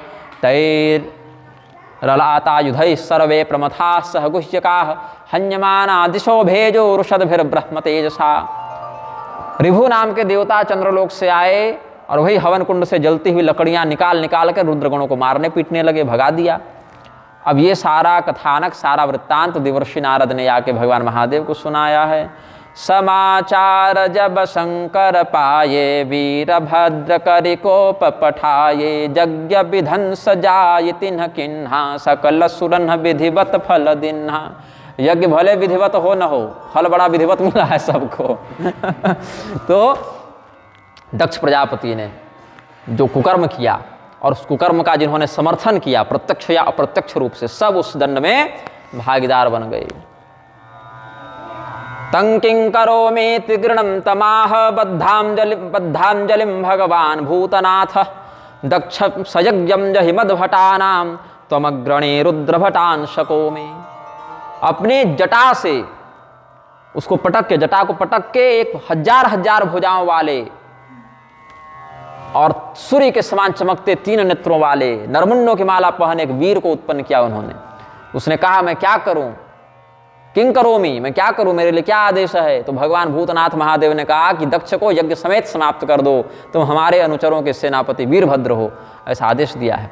तैर्ललातायुधैः सर्वे प्रमथाः सह गुह्यकाः, हन्यमाना दिशो भेजो रुषद्भिर्ब्रह्म तेजसा। ऋभु नाम के देवता चंद्रलोक से आए और वही हवन कुंड से जलती हुई लकड़ियां निकाल निकाल कर रुद्रगणों को मारने पीटने लगे, भगा दिया। अब ये सारा कथानक, सारा वृत्तांत देवर्षि नारद ने आके भगवान महादेव को सुनाया है। समाचार जब शंकर पाये, वीरभद्र करि कोप पठाये, यज्ञ विधंस जाय तिन्ह किन्हा, सकल सुरन विधिवत फल दिन्हा। यज्ञ भले विधिवत हो न हो, फल बड़ा विधिवत मिला है सबको। तो दक्ष प्रजापति ने जो कुकर्म किया और उस कुकर्म का जिन्होंने समर्थन किया प्रत्यक्ष या अप्रत्यक्ष रूप से, सब उस दंड में भागीदार बन गए। तं किं करोमीति गृणं तमाह, बद्धांजलिं भगवान भूतनाथ। दक्ष सयज्ञं जहि मद्भटानां, त्वमग्रणी रुद्रभटान शको में। अपनी जटा से उसको पटक के, जटा को पटक के, एक हजार भुजाओं वाले और सूर्य के समान चमकते 3 नेत्रों वाले नरमुंडों की माला पहने एक वीर को उत्पन्न किया उन्होंने। उसने कहा मैं क्या करूं, किं करोमि, मैं क्या करूं, मेरे लिए क्या आदेश है। तो भगवान भूतनाथ महादेव ने कहा कि दक्ष को यज्ञ समेत समाप्त कर दो, तुम हमारे अनुचरों के सेनापति वीरभद्र हो, ऐसा आदेश दिया है।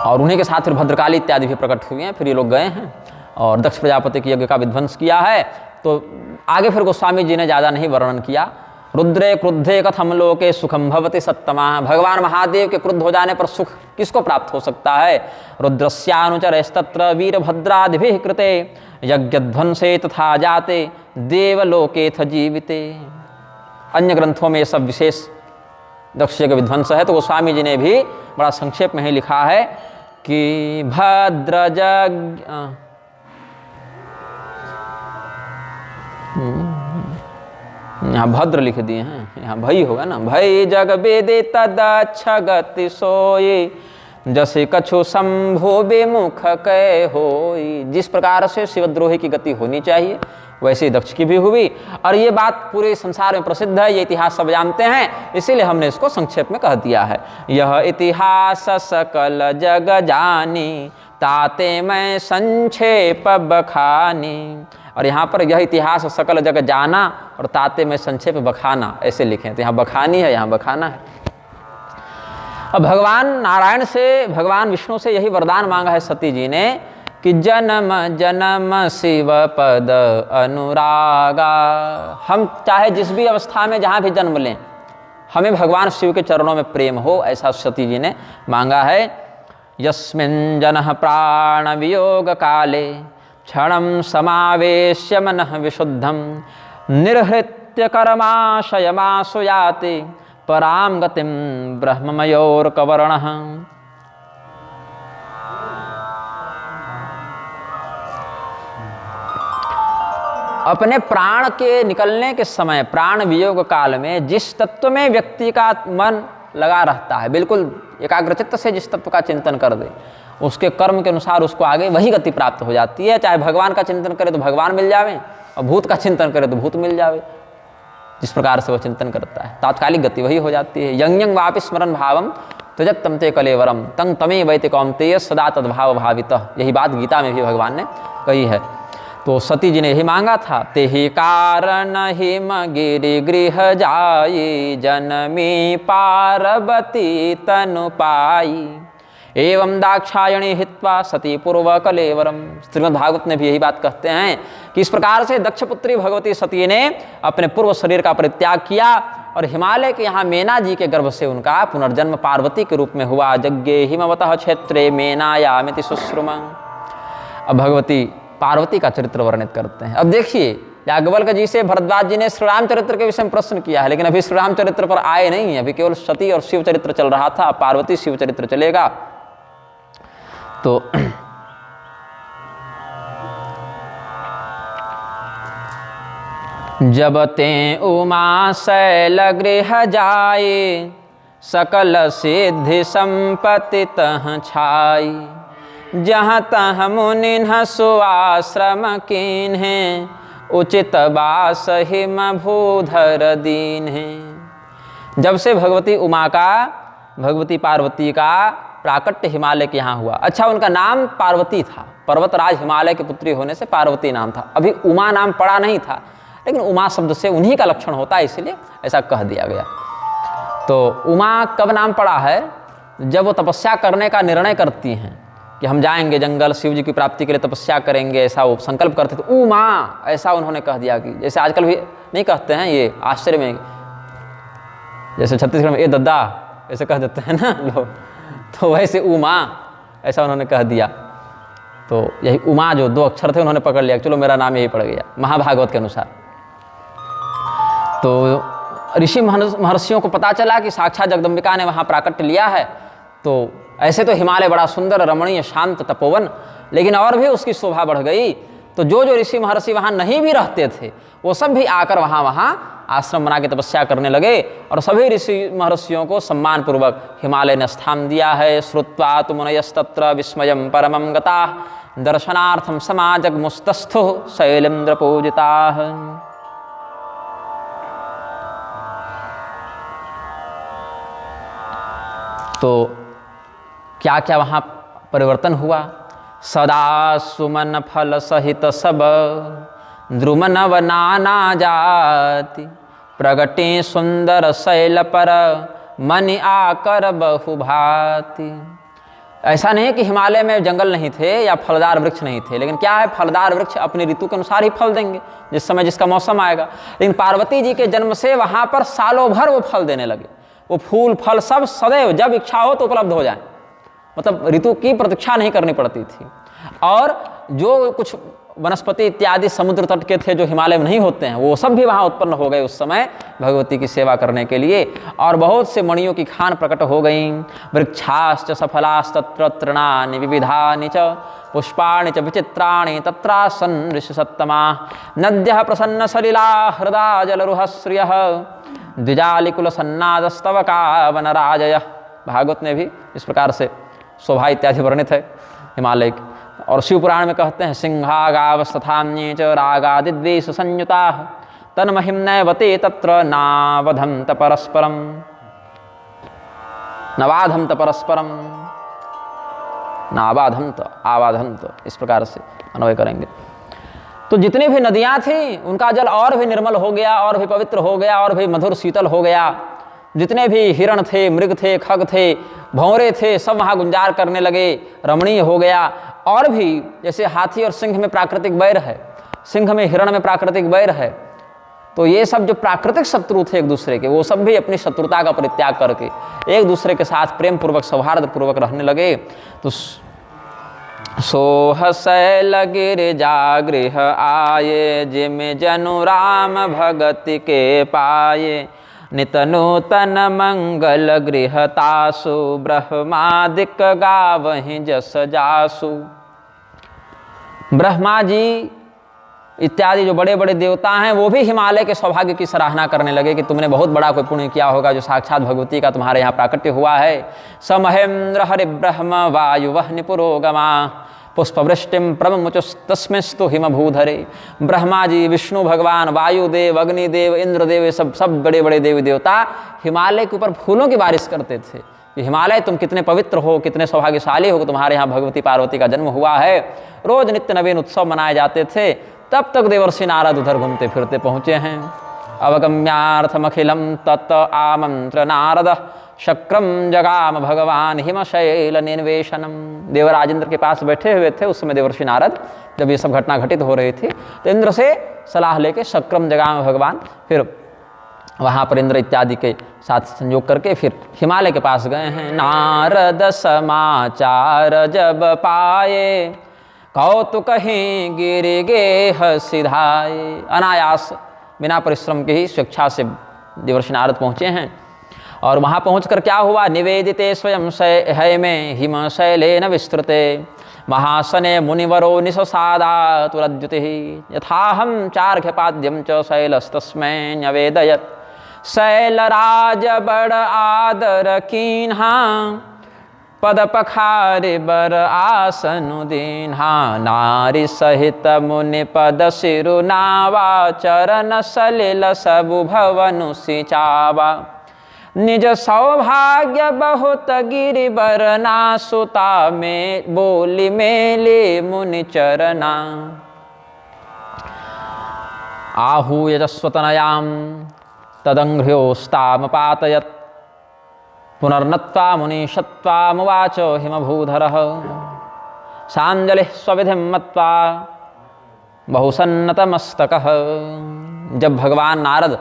और उन्हीं के साथ फिर भद्रकाली इत्यादि भी प्रकट हुए हैं। फिर ये लोग गए हैं और दक्ष प्रजापति के यज्ञ का विध्वंस किया है। तो आगे फिर गोस्वामी जी ने ज़्यादा नहीं वर्णन किया। रुद्रे क्रुद्धे कथम लोके सुखम भवति सत्तमा। भगवान महादेव के क्रुद्ध हो जाने पर सुख किसको प्राप्त हो सकता है। रुद्रस्यानुचरस्तत्र वीरभद्रादिभिः कृते, यज्ञध्वंसे तथा जाते देवलोकेथ जीविते। अन्य ग्रंथों में ये सब विशेष दक्ष यज्ञ विध्वंस है। तो गोस्वामी जी ने भी बड़ा संक्षेप में ही लिखा है कि भद्रज यहाँ भद्र लिख दिए हैं, यहाँ भई होगा ना, भई जग वेदे तदक्ष गति सोई जैसे कछु शंभो बेमुख कै होई। जिस प्रकार से शिवद्रोही की गति होनी चाहिए वैसे दक्ष की भी हुई, और ये बात पूरे संसार में प्रसिद्ध है, ये इतिहास सब जानते हैं, इसीलिए हमने इसको संक्षेप में कह दिया है। यह इतिहास सकल जग जानी ताते मैं संक्षेप बखानी। और यहाँ पर यह इतिहास सकल जग जाना और ताते में संक्षेप बखाना ऐसे लिखे हैं, तो यहाँ बखानी है, यहाँ बखाना है। अब भगवान नारायण से, भगवान विष्णु से यही वरदान मांगा है सती जी ने कि जन्म जन्म शिव पद अनुरागा। हम चाहे जिस भी अवस्था में जहाँ भी जन्म लें, हमें भगवान शिव के चरणों में प्रेम हो, ऐसा सती जी ने मांगा है। यस्मिन् जनः प्राण वियोग काले क्षणं समावेश्य मनः विशुद्धं निर्हृत्य कर्माशयमासु याति परां गतिं ब्रह्ममयोर्कवर्णः। अपने प्राण के निकलने के समय, प्राण वियोग काल में जिस तत्व में व्यक्ति का मन लगा रहता है, बिल्कुल एकाग्रचित्त से जिस तत्व का चिंतन कर दे, उसके कर्म के अनुसार उसको आगे वही गति प्राप्त हो जाती है। चाहे भगवान का चिंतन करे तो भगवान मिल जावे, और भूत का चिंतन करे तो भूत मिल जावे। जिस प्रकार से वो चिंतन करता है तात्कालिक गति वही हो जाती है। यंग यंग वापि स्मरण भावम त्यजत तम ते कलेवरम तंग तमे वैते कौन्तेय सदा तद्भाव भावितः। यही बात गीता में भी भगवान ने कही है। तो सती जी ने यही मांगा था, तेहि कारण हिम गिरि गृह जाई जनमी पार्वती तनु पाई एवं दाक्षायणी हित्वा सती पूर्व कलेवरम। श्रीमद् भागवत ने भी यही बात कहते हैं कि इस प्रकार से दक्षपुत्री भगवती सती ने अपने पूर्व शरीर का परित्याग किया और हिमालय के यहाँ मेना जी के गर्भ से उनका पुनर्जन्म पार्वती के रूप में हुआ। यज्ञे हिमवतः क्षेत्रे मेनायामिति शुश्रुम। अब भगवती पार्वती का चरित्र वर्णित करते हैं। अब देखिए, याज्ञवल्क्य जी से भरद्वाज जी ने श्री राम चरित्र के विषय में प्रश्न किया है, लेकिन अभी श्री राम चरित्र पर आए नहीं है, अभी केवल सती और शिव चरित्र चल रहा था, पार्वती शिव चरित्र चलेगा। तो जब ते उमा शैल गृह जाए सकल सिद्धि संपत्ति तह छाई जहाँ तह मुनिन्ह सुआश्रम कीन्हे उचित बास हिम भूधर दीन है। जब से भगवती उमा का, भगवती पार्वती का प्राकट्य हिमालय के यहाँ हुआ। अच्छा, उनका नाम पार्वती था, पर्वतराज हिमालय की पुत्री होने से पार्वती नाम था। अभी उमा नाम पड़ा नहीं था, लेकिन उमा शब्द से उन्हीं का लक्षण होता है, इसलिए ऐसा कह दिया गया। तो उमा कब नाम पड़ा है? जब वो तपस्या करने का निर्णय करती हैं कि हम जाएंगे जंगल, शिव जी की प्राप्ति के लिए तपस्या करेंगे, ऐसा वो संकल्प करते थे, उमा, ऐसा उन्होंने कह दिया। कि जैसे आजकल भी नहीं कहते हैं, ये आश्चर्य में, जैसे छत्तीसगढ़ में ए दद्दा ऐसे कह देते हैं ना लोग, तो वैसे उमा ऐसा उन्होंने कह दिया। तो यही उमा जो दो अक्षर थे उन्होंने पकड़ लिया, चलो मेरा नाम यही पड़ गया महाभागवत के अनुसार। तो ऋषि महर्षियों को पता चला कि साक्षात जगदम्बिका ने वहाँ प्राकट्य लिया है। तो ऐसे तो हिमालय बड़ा सुंदर, रमणीय, शांत, तपोवन, लेकिन और भी उसकी शोभा बढ़ गई। तो जो जो ऋषि महर्षि वहाँ नहीं भी रहते थे, वो सब भी आकर वहाँ आश्रम बना के तपस्या करने लगे, और सभी ऋषि महर्षियों को सम्मान पूर्वक हिमालय ने स्थान दिया है। श्रुत्वा तु मुनयस्तत्र विस्मयं परमं गताः दर्शनार्थं समाजगमुस्तस्थुः शैलेन्द्र पूजिताः। तो क्या क्या वहाँ परिवर्तन हुआ? सदा सुमन फल सहित सब द्रुमन वनाना जाति प्रगटे सुंदर शैल पर मन आकर बहुभाति। ऐसा नहीं है कि हिमालय में जंगल नहीं थे या फलदार वृक्ष नहीं थे, लेकिन क्या है, फलदार वृक्ष अपनी ऋतु के अनुसार ही फल देंगे, जिस समय जिसका मौसम आएगा। लेकिन पार्वती जी के जन्म से वहाँ पर सालों भर वो फल देने लगे। वो फूल फल सब सदैव जब इच्छा हो तो उपलब्ध हो जाए, मतलब ऋतु की प्रतीक्षा नहीं करनी पड़ती थी। और जो कुछ वनस्पति इत्यादि समुद्र तट के थे जो हिमालय में नहीं होते हैं, वो सब भी वहाँ उत्पन्न हो गए उस समय भगवती की सेवा करने के लिए। और बहुत से मणियों की खान प्रकट हो गई। वृक्षाश्च सफलास्तत्र तृणानि विविधानि च पुष्पाणि च विचित्राणि तत्रासन् ऋषिसत्तमा नद्यः प्रसन्न सलिला हृदा जलरुहश्रियः द्विजालिकुलसन्नादस्तवका वनराजयः। भागवत में भी इस प्रकार से शोभा इत्यादि वर्णित है हिमालय की। और शिव पुराण में कहते हैं सिंहा गावस्तथान्ये च रागादिद्वेष संयुताः तन्महिम्नैवते तत्र नावधन्त परस्परम नवाधन्त परस्परम नाबाधन्त आबाधन्त, इस प्रकार से अन्वय करेंगे। तो जितनी भी नदियाँ थीं उनका जल और भी निर्मल हो गया, और भी पवित्र हो गया, और भी मधुर शीतल हो गया। जितने भी हिरण थे, मृग थे, खग थे, भंवरे थे, सब वहाँ गुंजार करने लगे, रमणीय हो गया। और भी जैसे हाथी और सिंह में प्राकृतिक वैर है, सिंह में हिरण में प्राकृतिक वैर है, तो ये सब जो प्राकृतिक शत्रु थे एक दूसरे के, वो सब भी अपनी शत्रुता का परित्याग करके एक दूसरे के साथ प्रेम पूर्वक सौहार्द पूर्वक रहने लगे। तो सोह शैल गिरिजा गृह आये जिम जनु राम भगति के पाये नित नूतन मंगल गृह तासु ब्रह्मादिक गावहि जस जासु। ब्रह्मा जी इत्यादि जो बड़े बड़े देवता हैं वो भी हिमालय के सौभाग्य की सराहना करने लगे कि तुमने बहुत बड़ा कोई पुण्य किया होगा जो साक्षात भगवती का तुम्हारे यहाँ प्राकट्य हुआ है। समहेन्द्र हरि ब्रह्म वायु वह्नि पुरोगमा पुष्पवृष्टिम प्रमुचस्तस्मिस्तु हिमभूधरे। ब्रह्मा जी, विष्णु भगवान, वायुदेव, अग्निदेव, इंद्रदेव, सब बड़े बड़े देवी देवता हिमालय के ऊपर फूलों की बारिश करते थे कि हिमालय तुम कितने पवित्र हो, कितने सौभाग्यशाली हो, तुम्हारे यहाँ भगवती पार्वती का जन्म हुआ है। रोज नित्य नवीन उत्सव मनाए जाते थे। तब तक देवर्षि नारद उधर घूमते फिरते पहुँचे हैं। अवगम्यार्थमखिलम तत् आमंत्र नारद शक्रम जगाम भगवान हिमशैल निर्वेशनम। देवराजेंद्र के पास बैठे हुए थे उस समय देवर्षि नारद, जब ये सब घटना घटित हो रही थी, तो इंद्र से सलाह लेके शक्रम जगाम भगवान, फिर वहाँ पर इंद्र इत्यादि के साथ संयोग करके फिर हिमालय के पास गए हैं। नारद समाचार जब पाए कौतुक ही गिर गेह सिधाए। अनायास बिना परिश्रम के ही स्वेच्छा से देवर्षि नारद पहुँचे हैं। और वहाँ पहुँचकर क्या हुआ, निवेदिते स्वयं है में हिम शैलेन विस्तृते महासने मुनिवरो निशसादा तुरद्युति यथाहम चार्घ्यपाद्यम च शैलस्तस्मै न्यवेदयत्। शैलराज बड़ आदर कीन्हा पद पखारे बर आसनु दीन्हा। नारी सहित मुनि पद सिरु नावा चरण सलिल सबु भवनु सिचावा। निज सौभाग्य बहुत गिरि बरना सुता में बोली मेले मुनि चरना। आहू यजस्वतनयाम तदंघ्र्योस्ताम पातयत् पुनर्नत्वा मुनीशत्वामुवाच हिमभूधरः। सांजलिः स्वविधिं मत्वा बहुसन्नतमस्तकः। जब भगवान नारद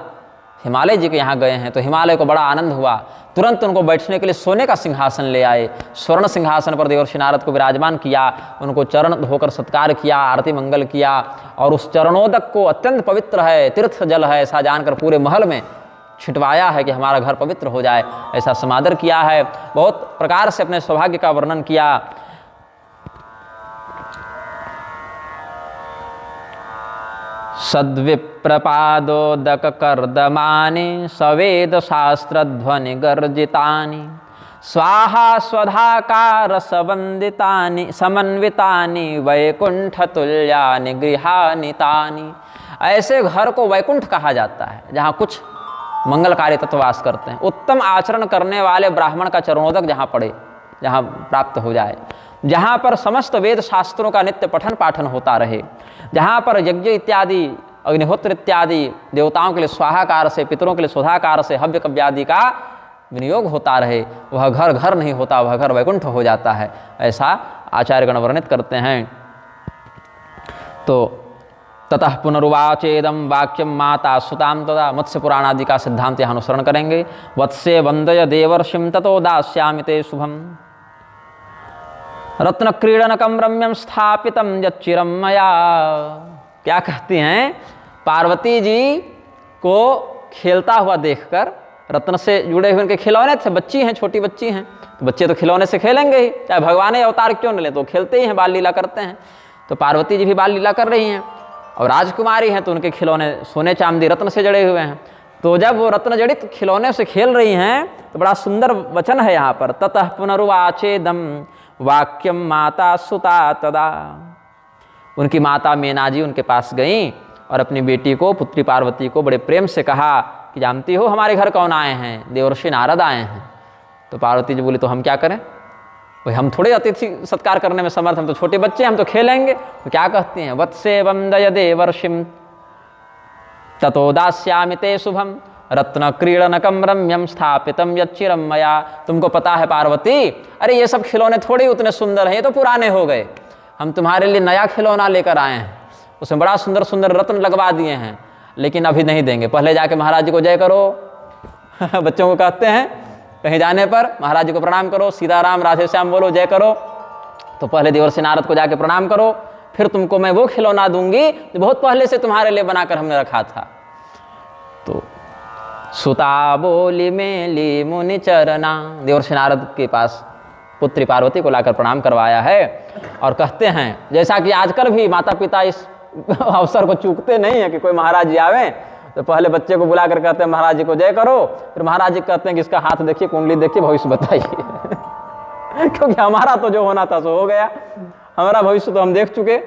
हिमालय जी के यहाँ गए हैं तो हिमालय को बड़ा आनंद हुआ। तुरंत उनको बैठने के लिए सोने का सिंहासन ले आए। स्वर्ण सिंहासन पर देवर्षि नारद को विराजमान किया, उनको चरण धोकर सत्कार किया, आरती मंगल किया। और उस चरणोदक को अत्यंत पवित्र है, तीर्थ जल है ऐसा जानकर पूरे महल में छिटवाया है कि हमारा घर पवित्र हो जाए, ऐसा समादर किया है। बहुत प्रकार से अपने सौभाग्य का वर्णन किया। सद्विप्रपादोदक कर्दमानि सवेद शास्त्र ध्वनि गर्जितानि स्वाहा स्वधाकार सबंदितानि समन्वितानि वैकुंठ तुल्यानि गृहानि तानि। ऐसे घर को वैकुंठ कहा जाता है जहाँ कुछ मंगलकारी तत्व वास करते हैं। उत्तम आचरण करने वाले ब्राह्मण का चरणोदक जहाँ पड़े, जहाँ प्राप्त हो जाए, जहाँ पर समस्त वेद शास्त्रों का नित्य पठन पाठन होता रहे, जहाँ पर यज्ञ इत्यादि अग्निहोत्र इत्यादि देवताओं के लिए स्वाहाकार से, पितरों के लिए स्वधाकार से हव्य कव्यादि का विनियोग होता रहे, वह घर घर नहीं होता, वह घर वैकुंठ हो जाता है, ऐसा आचार्यगण वर्णित करते हैं। तो ततः पुनरुवाचेदम वाक्यम माता सुताम तदा। मत्स्य पुराण आदि का सिद्धांत यहाँ अनुसरण करेंगे। वत्स्य वंदय देवर्षिम ततो दास्यामि ते शुभम। रत्न क्रीडनकम रम्यम स्थापितम यच्चिरम मया। क्या कहती हैं, पार्वती जी को खेलता हुआ देखकर, रत्न से जुड़े हुए उनके खिलौने थे, बच्ची हैं, छोटी बच्ची हैं, तो बच्चे तो खिलौने से खेलेंगे ही, चाहे भगवान अवतार क्यों न ले, तो खेलते ही हैं, बाल लीला करते हैं। तो पार्वती जी भी बाल लीला कर रही हैं और राजकुमारी हैं, तो उनके खिलौने सोने चांदी रत्न से जड़े हुए हैं। तो जब वो रत्न जड़ित खिलौने से खेल रही हैं तो बड़ा सुंदर वचन है यहाँ पर, ततः पुनरुवाचेदम वाक्यम माता सुता तदा। उनकी माता मेना जी उनके पास गईं और अपनी बेटी को, पुत्री पार्वती को बड़े प्रेम से कहा कि जानती हो हमारे घर कौन आए हैं, देवर्षि नारद आए हैं। तो पार्वती जी बोली तो हम क्या करें, भाई हम थोड़े अतिथि सत्कार करने में समर्थ, हम तो छोटे बच्चे, हम तो खेलेंगे। तो क्या कहती हैं, वत्से वंदय देवर्षिम ततो दास्यामि ते शुभम रत्न क्रीडनकम रम्यम स्थापितम यच्चिरम मया। तुमको पता है पार्वती, अरे ये सब खिलौने थोड़े उतने सुंदर हैं, ये तो पुराने हो गए, हम तुम्हारे लिए नया खिलौना लेकर आए हैं, उसमें बड़ा सुंदर सुंदर रत्न लगवा दिए हैं, लेकिन अभी नहीं देंगे, पहले जाके महाराज जी को जय करो। बच्चों को कहते हैं कहीं जाने पर महाराज जी को प्रणाम करो, सीताराम राधे श्याम बोलो, जय करो। तो पहले देवर्षि नारद को जाके प्रणाम करो, फिर तुमको मैं वो खिलौना दूंगी जो बहुत पहले से तुम्हारे लिए बनाकर हमने रखा था। तो सुता बोली मेली मुनि चरना, देवर्षि नारद के पास पुत्री पार्वती को लाकर प्रणाम करवाया है। और कहते हैं जैसा कि आजकल भी माता पिता इस अवसर को चूकते नहीं है कि कोई महाराज जी आवे तो पहले बच्चे को बुला कर कहते हैं महाराज जी को जय करो, फिर महाराज जी कहते हैं कि इसका हाथ देखिए, कुंडली देखिए, भविष्य बताइए। क्योंकि हमारा तो जो होना था सो हो गया, हमारा भविष्य तो हम देख चुके,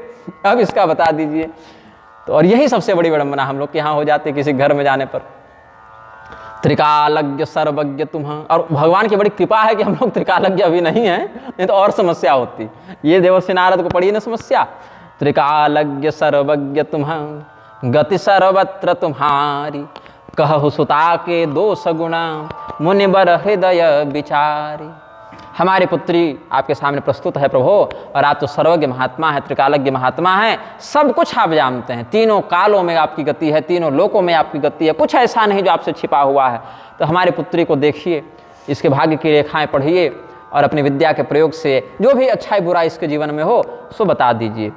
अब इसका बता दीजिए। तो और यही सबसे बड़ी विडंबना हम लोग के यहाँ हो जाती है किसी घर में जाने पर। त्रिकालज्ञ सर्वज्ञ तुम्हां, और भगवान की बड़ी कृपा है कि हम लोग त्रिकालज्ञ अभी नहीं है, नहीं तो और समस्या होती। ये देवर्षि नारद को पड़ी ना समस्या। त्रिकालज्ञ सर्वज्ञ तुम्हां गति सर्वत्र तुम्हारी, कहु सुता के दोष गुणा मुनिबर हृदय विचारी। हमारी पुत्री आपके सामने प्रस्तुत है प्रभु, और आप तो सर्वज्ञ महात्मा है, त्रिकालज्ञ महात्मा है, सब कुछ आप जानते हैं, तीनों कालों में आपकी गति है, तीनों लोकों में आपकी गति है, कुछ ऐसा नहीं जो आपसे छिपा हुआ है। तो हमारी पुत्री को देखिए, इसके भाग्य की रेखाएं पढ़िए और अपनी विद्या के प्रयोग से जो भी अच्छाई बुराई इसके जीवन में हो सो बता दीजिए।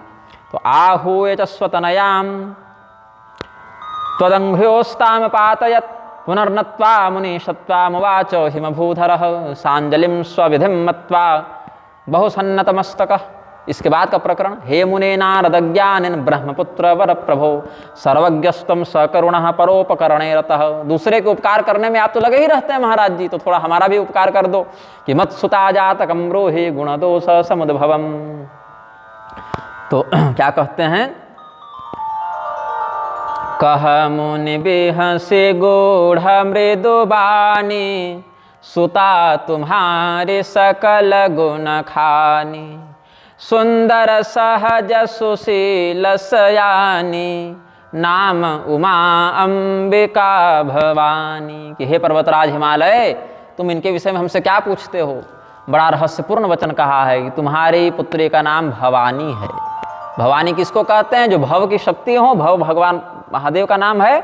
तो आहूय च स्वतनयाम त्वदंघ्योस्ताम पातयत पुनर्नत्वा मुनीशत्वामुवाच हिमभूधरः सांजलिं स्वविधिं मत्वा बहुसन्नतमस्तकः। इसके बाद का प्रकरण, हे मुने नारदज्ञानिन ब्रह्मपुत्र वर प्रभो सर्वज्ञस्त्वं सकरुणः परोपकरणे रतः। दूसरे के उपकार करने में आप तो लगे ही रहते हैं महाराज जी, तो थोड़ा हमारा भी उपकार कर दो। कि मत्सुता जातकं ब्रूहि गुणदोष समुद्भवम्। तो क्या कहते हैं, कह मुनि बिहसे गूढ़ मृदु बानी, सुता तुम्हारे सकल गुण खानी, सुंदर सहज सुशील सयानी, नाम उमा अंबिका भवानी। कि हे पर्वतराज हिमालय, तुम इनके विषय में हमसे क्या पूछते हो, बड़ा रहस्यपूर्ण वचन कहा है कि तुम्हारी पुत्री का नाम भवानी है। भवानी किसको कहते हैं, जो भव की शक्ति हो, भव भगवान महादेव का नाम है,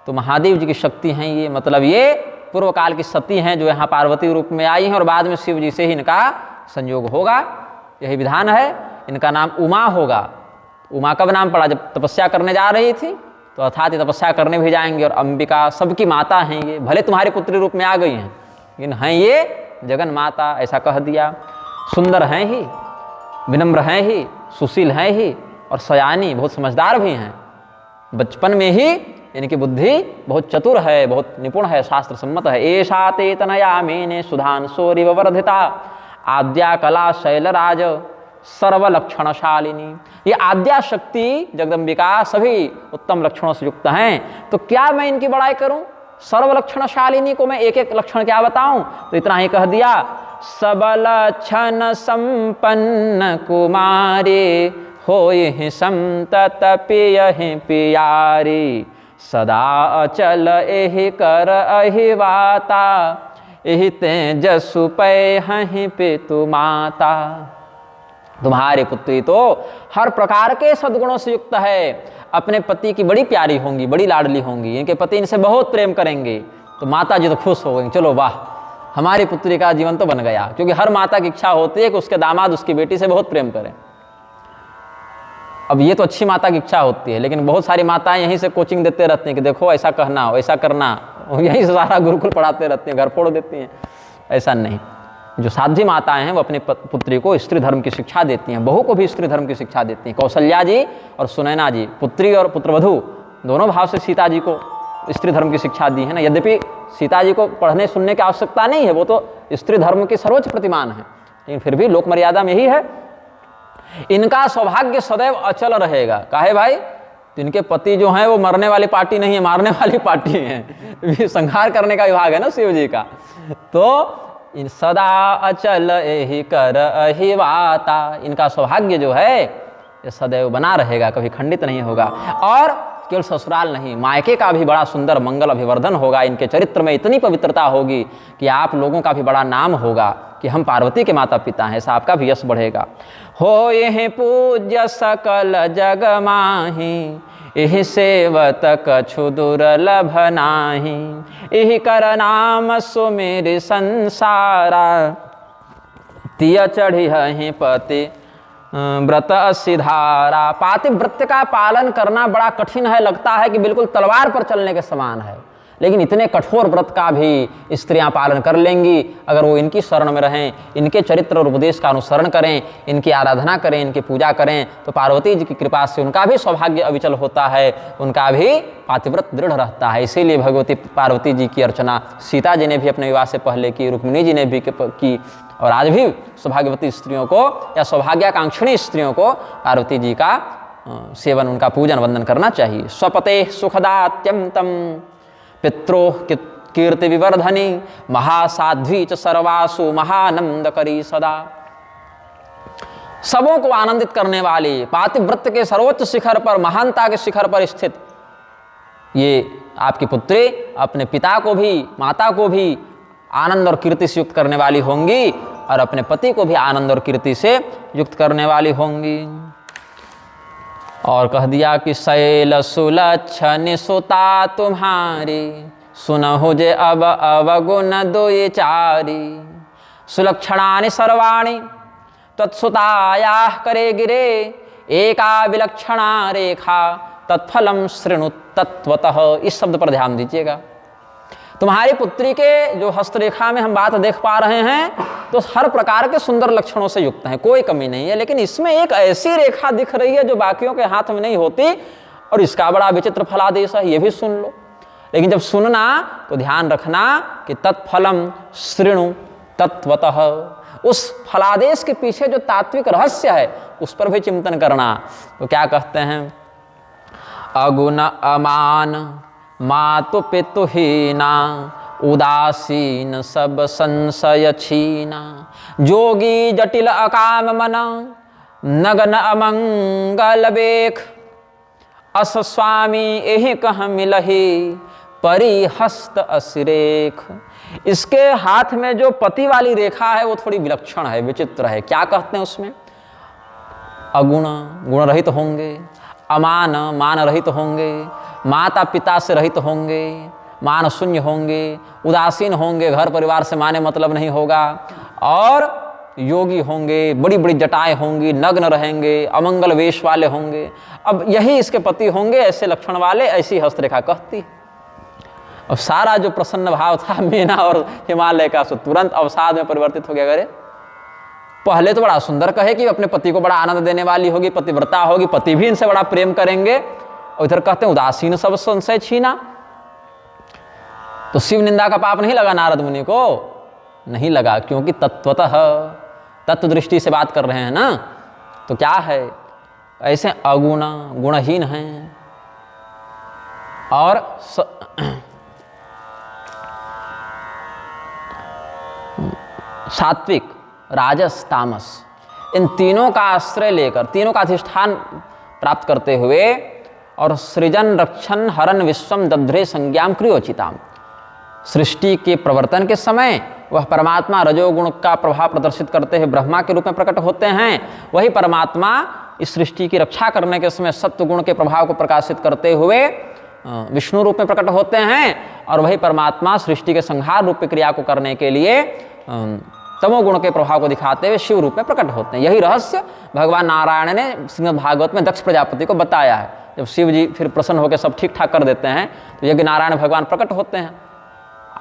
तो महादेव जी की शक्ति हैं ये, मतलब ये पूर्व काल की सती हैं जो यहाँ पार्वती रूप में आई हैं और बाद में शिव जी से ही इनका संयोग होगा, यही विधान है। इनका नाम उमा होगा। उमा कब नाम पड़ा, जब तपस्या करने जा रही थी, तो अर्थात ये तपस्या करने भी जाएंगे। और अंबिका सबकी माता हैं ये, भले तुम्हारी पुत्री रूप में आ गई हैं लेकिन हैं ये जगन माता, ऐसा कह दिया। सुंदर हैं ही, विनम्र हैं ही, सुशील हैं ही, और सयानी बहुत समझदार भी हैं। बचपन में ही इनकी बुद्धि बहुत चतुर है, बहुत निपुण है, शास्त्र सम्मत है। एषा ते तनया मेने सुधांशोरिव वर्धिता, आद्या कला शैलराज सर्वलक्षणशालिनी। ये आद्या शक्ति जगदम्बिका सभी उत्तम लक्षणों से युक्त हैं। तो क्या मैं इनकी बड़ाई करूं, सर्वलक्षणशालिनी को मैं एक एक लक्षण क्या बताऊं, तो इतना ही कह दिया। सबलक्षण संपन्न कुमारी, होय संतत पियहि पियारी, सदा अचल एहि कर अहि वाता, एहि तेजसु पैहि पितु माता। तुम्हारी पुत्री तो हर प्रकार के सद्गुणों से युक्त है, अपने पति की बड़ी प्यारी होंगी, बड़ी लाडली होंगी, इनके पति इनसे बहुत प्रेम करेंगे। तो माता जी तो खुश हो गई, चलो वाह, हमारी पुत्री का जीवन तो बन गया। क्योंकि हर माता की इच्छा होती है कि उसके दामाद उसकी बेटी से बहुत प्रेम करें। अब ये तो अच्छी माता की इच्छा होती है, लेकिन बहुत सारी माताएं यहीं से कोचिंग देते रहती हैं कि देखो ऐसा कहना, वैसा करना, यहीं से सारा गुरुकुल पढ़ाते रहती हैं, घर फोड़ देती हैं। ऐसा नहीं, जो साध्वी माताएं हैं वो अपनी पुत्री को स्त्री धर्म की शिक्षा देती हैं, बहू को भी स्त्री धर्म की शिक्षा देती हैं। कौशल्या जी और सुनैना जी, पुत्री और पुत्रवधू दोनों भाव से सीता जी को स्त्री धर्म की शिक्षा दी है ना। यद्यपि सीता जी को पढ़ने सुनने की आवश्यकता नहीं है, वो तो स्त्री धर्म की सर्वोच्च प्रतिमान है, लेकिन फिर भी लोक मर्यादा में यही है। इनका सौभाग्य सदैव अचल रहेगा। काहे भाई? इनके पति जो हैं वो मरने वाली पार्टी नहीं है, मारने वाली पार्टी है। संहार करने का विभाग है ना शिव जी का। तो इन सदा अचल एहि कर अहिवाता, इनका सौभाग्य जो है ये सदैव बना रहेगा, कभी खंडित नहीं होगा। और केवल ससुराल नहीं, मायके का भी बड़ा सुंदर मंगल अभिवर्धन होगा। इनके चरित्र में इतनी पवित्रता होगी कि आप लोगों का भी बड़ा नाम होगा कि हम पार्वती के माता पिता हैं, ऐसा आपका भी यश बढ़ेगा। हो यह पूज्य सकल जग माही, एहि सेवत कछु दुर्लभ नाही, एहि कर नाम सुमिर संसारा, तिय चढ़ी है पति व्रत सिधारा। पातिव्रत्य का पालन करना बड़ा कठिन है, लगता है कि बिल्कुल तलवार पर चलने के समान है, लेकिन इतने कठोर व्रत का भी स्त्रियां पालन कर लेंगी अगर वो इनकी शरण में रहें, इनके चरित्र और उपदेश का अनुसरण करें, इनकी आराधना करें, इनकी पूजा करें, तो पार्वती जी की कृपा से उनका भी सौभाग्य अविचल होता है, उनका भी पातिव्रत दृढ़ रहता है। इसीलिए भगवती पार्वती जी की अर्चना सीता जी ने भी अपने विवाह से पहले की, रुक्मिणी जी ने भी की, और आज भी सौभाग्यवती स्त्रियों को या सौभाग्याकांक्षिणी स्त्रियों को पार्वती जी का सेवन, उनका पूजन वंदन करना चाहिए। स्वपते सुखदात्यंतम पित्रो कीर्ति विवर्धनी, महासाध्वी च सर्वासु महानंद करी सदा। सबों को आनंदित करने वाली, पातिव्रत्य के सर्वोच्च शिखर पर, महानता के शिखर पर स्थित ये आपकी पुत्री अपने पिता को भी, माता को भी आनंद और कीर्ति से युक्त करने वाली होंगी, और अपने पति को भी आनंद और कीर्ति से युक्त करने वाली होंगी। और कह दिया कि शैल सुलक्षण सुता तुम्हारी, सुनहु जे अब अवगुण दोई चारी, सुलक्षणानि सर्वाणि तत्सुताया करे गिरे, एका विलक्षणा रेखा तत्फलम शृणु तत्वतः। इस शब्द पर ध्यान दीजिएगा। तुम्हारी पुत्री के जो हस्तरेखा में हम बात देख पा रहे हैं तो हर प्रकार के सुंदर लक्षणों से युक्त हैं, कोई कमी नहीं है, लेकिन इसमें एक ऐसी रेखा दिख रही है जो बाकियों के हाथ में नहीं होती, और इसका बड़ा विचित्र फलादेश है, ये भी सुन लो। लेकिन जब सुनना तो ध्यान रखना कि तत्फलम शृणु तत्वतः, उस फलादेश के पीछे जो तात्विक रहस्य है उस पर भी चिंतन करना। तो क्या कहते हैं? अगुण अमान मातु पितुहीना, उदासीन सब संशय छीना, जोगी जटिल अकाम मना, नगन अमंगल बेख, अस स्वामी एहि कह मिलहि, परिहस्त असिरेख। इसके हाथ में जो पति वाली रेखा है वो थोड़ी विलक्षण है, विचित्र है। क्या कहते हैं उसमें? अगुण, गुण रहित होंगे, अमान, मान रहित होंगे, माता पिता से रहित होंगे, मान शून्य होंगे, उदासीन होंगे, घर परिवार से माने मतलब नहीं होगा, और योगी होंगे, बड़ी बड़ी जटाएं होंगी, नग्न रहेंगे, अमंगल वेश वाले होंगे। अब यही इसके पति होंगे, ऐसे लक्षण वाले, ऐसी हस्तरेखा कहती। अब सारा जो प्रसन्न भाव था मीना और हिमालय का सो तुरंत अवसाद में परिवर्तित हो गया। अरे पहले तो बड़ा सुंदर कहे कि अपने पति को बड़ा आनंद देने वाली होगी, पतिव्रता होगी, पति भी इनसे बड़ा प्रेम करेंगे, और इधर कहते हैं उदासीन सब संशय छीना। तो शिव निंदा का पाप नहीं लगा नारद मुनि को? नहीं लगा, क्योंकि तत्वतः तत्व दृष्टि से बात कर रहे हैं ना। तो क्या है? ऐसे अगुण, गुणहीन हैं, और सात्विक, राजस, तामस, इन तीनों का आश्रय लेकर, तीनों का अधिष्ठान प्राप्त करते हुए, और सृजन रक्षण हरन विश्वम दध्रे संज्ञाम क्रियोचिताम, सृष्टि के प्रवर्तन के समय वह परमात्मा रजोगुण का प्रभाव प्रदर्शित करते हुए ब्रह्मा के रूप में प्रकट होते हैं। वही परमात्मा इस सृष्टि की रक्षा करने के समय सत्व गुण के प्रभाव को प्रकाशित करते हुए विष्णु रूप में प्रकट होते हैं, और वही परमात्मा सृष्टि के संहार रूप क्रिया को करने के लिए तमोगुण के प्रभाव को दिखाते हुए शिव रूप में प्रकट होते हैं। यही रहस्य भगवान नारायण ने श्रीमद् भागवत में दक्ष प्रजापति को बताया है। जब शिव जी फिर प्रसन्न होकर सब ठीक ठाक कर देते हैं तो यज्ञ नारायण भगवान प्रकट होते हैं।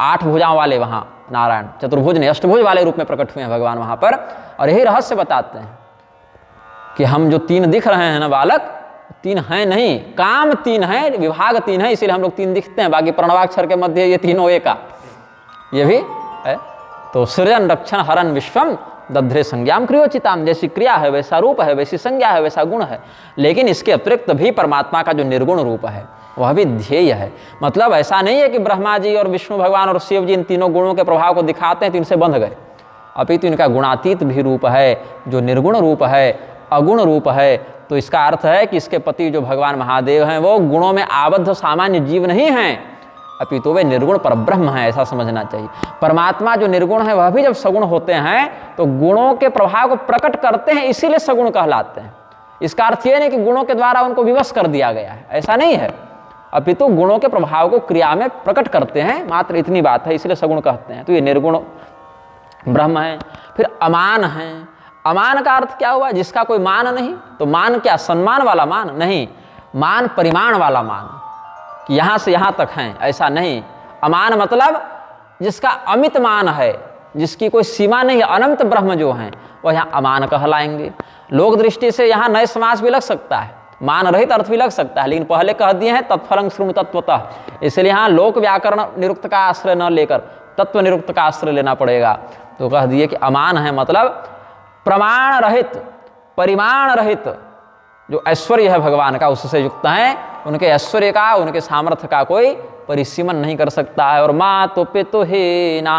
8 भुजाओं वाले वहाँ नारायण चतुर्भुज नहीं अष्टभुज वाले रूप में प्रकट हुए हैं भगवान वहाँ पर, और यही रहस्य बताते हैं कि हम जो 3 दिख रहे हैं ना बालक, 3 हैं नहीं, काम 3 है, विभाग 3 है, इसीलिए हम लोग 3 दिखते हैं, बाकी प्रणवाक्षर के मध्य ये तीनों एका, ये भी है। तो सृजन रक्षण हरण विश्वम दध्रे संज्ञाम क्रियोचिताम, जैसी क्रिया है वैसा रूप है, वैसी संज्ञा है वैसा गुण है। लेकिन इसके अतिरिक्त भी परमात्मा का जो निर्गुण रूप है वह भी ध्येय है। मतलब ऐसा नहीं है कि ब्रह्मा जी और विष्णु भगवान और शिव जी इन तीनों गुणों के प्रभाव को दिखाते हैं तो इनसे बंध गए, अपितु इनका गुणातीत भी रूप है जो निर्गुण रूप है, अगुण रूप है। तो इसका अर्थ है कि इसके पति जो भगवान महादेव हैं वो गुणों में आबद्ध सामान्य जीव नहीं हैं, अपितु वे निर्गुण परब्रह्म है, ऐसा समझना चाहिए। परमात्मा जो निर्गुण है वह भी जब सगुण होते हैं तो गुणों के प्रभाव को प्रकट करते हैं, इसीलिए सगुण कहलाते हैं। इसका अर्थ ये नहीं कि गुणों के द्वारा उनको विवश कर दिया गया है, ऐसा नहीं है, अपितु गुणों के प्रभाव को क्रिया में प्रकट करते हैं, मात्र इतनी बात है, इसलिए सगुण कहते हैं। तो ये निर्गुण ब्रह्म है। फिर अमान है। अमान का अर्थ क्या हुआ? जिसका कोई मान नहीं। तो मान क्या? सम्मान वाला मान नहीं, मान परिमाण वाला मान, कि यहाँ से यहाँ तक हैं, ऐसा नहीं। अमान मतलब जिसका अमित मान है, जिसकी कोई सीमा नहीं है, अनंत ब्रह्म जो हैं वह यहाँ अमान कहलाएंगे। लोक दृष्टि से यहाँ नए समास भी लग सकता है, मान रहित अर्थ भी लग सकता है, लेकिन पहले कह दिए हैं तत्फलं शृणु तत्वतः, इसलिए यहाँ लोक व्याकरण निरुक्त का आश्रय न लेकर तत्व निरुक्त का आश्रय लेना पड़ेगा। तो कह दिए कि अमान है मतलब प्रमाण रहित, परिमाण रहित जो ऐश्वर्य है भगवान का उससे युक्त हैं, उनके ऐश्वर्य का, उनके सामर्थ्य का कोई परिसीमन नहीं कर सकता है। और मातु पितु हीना,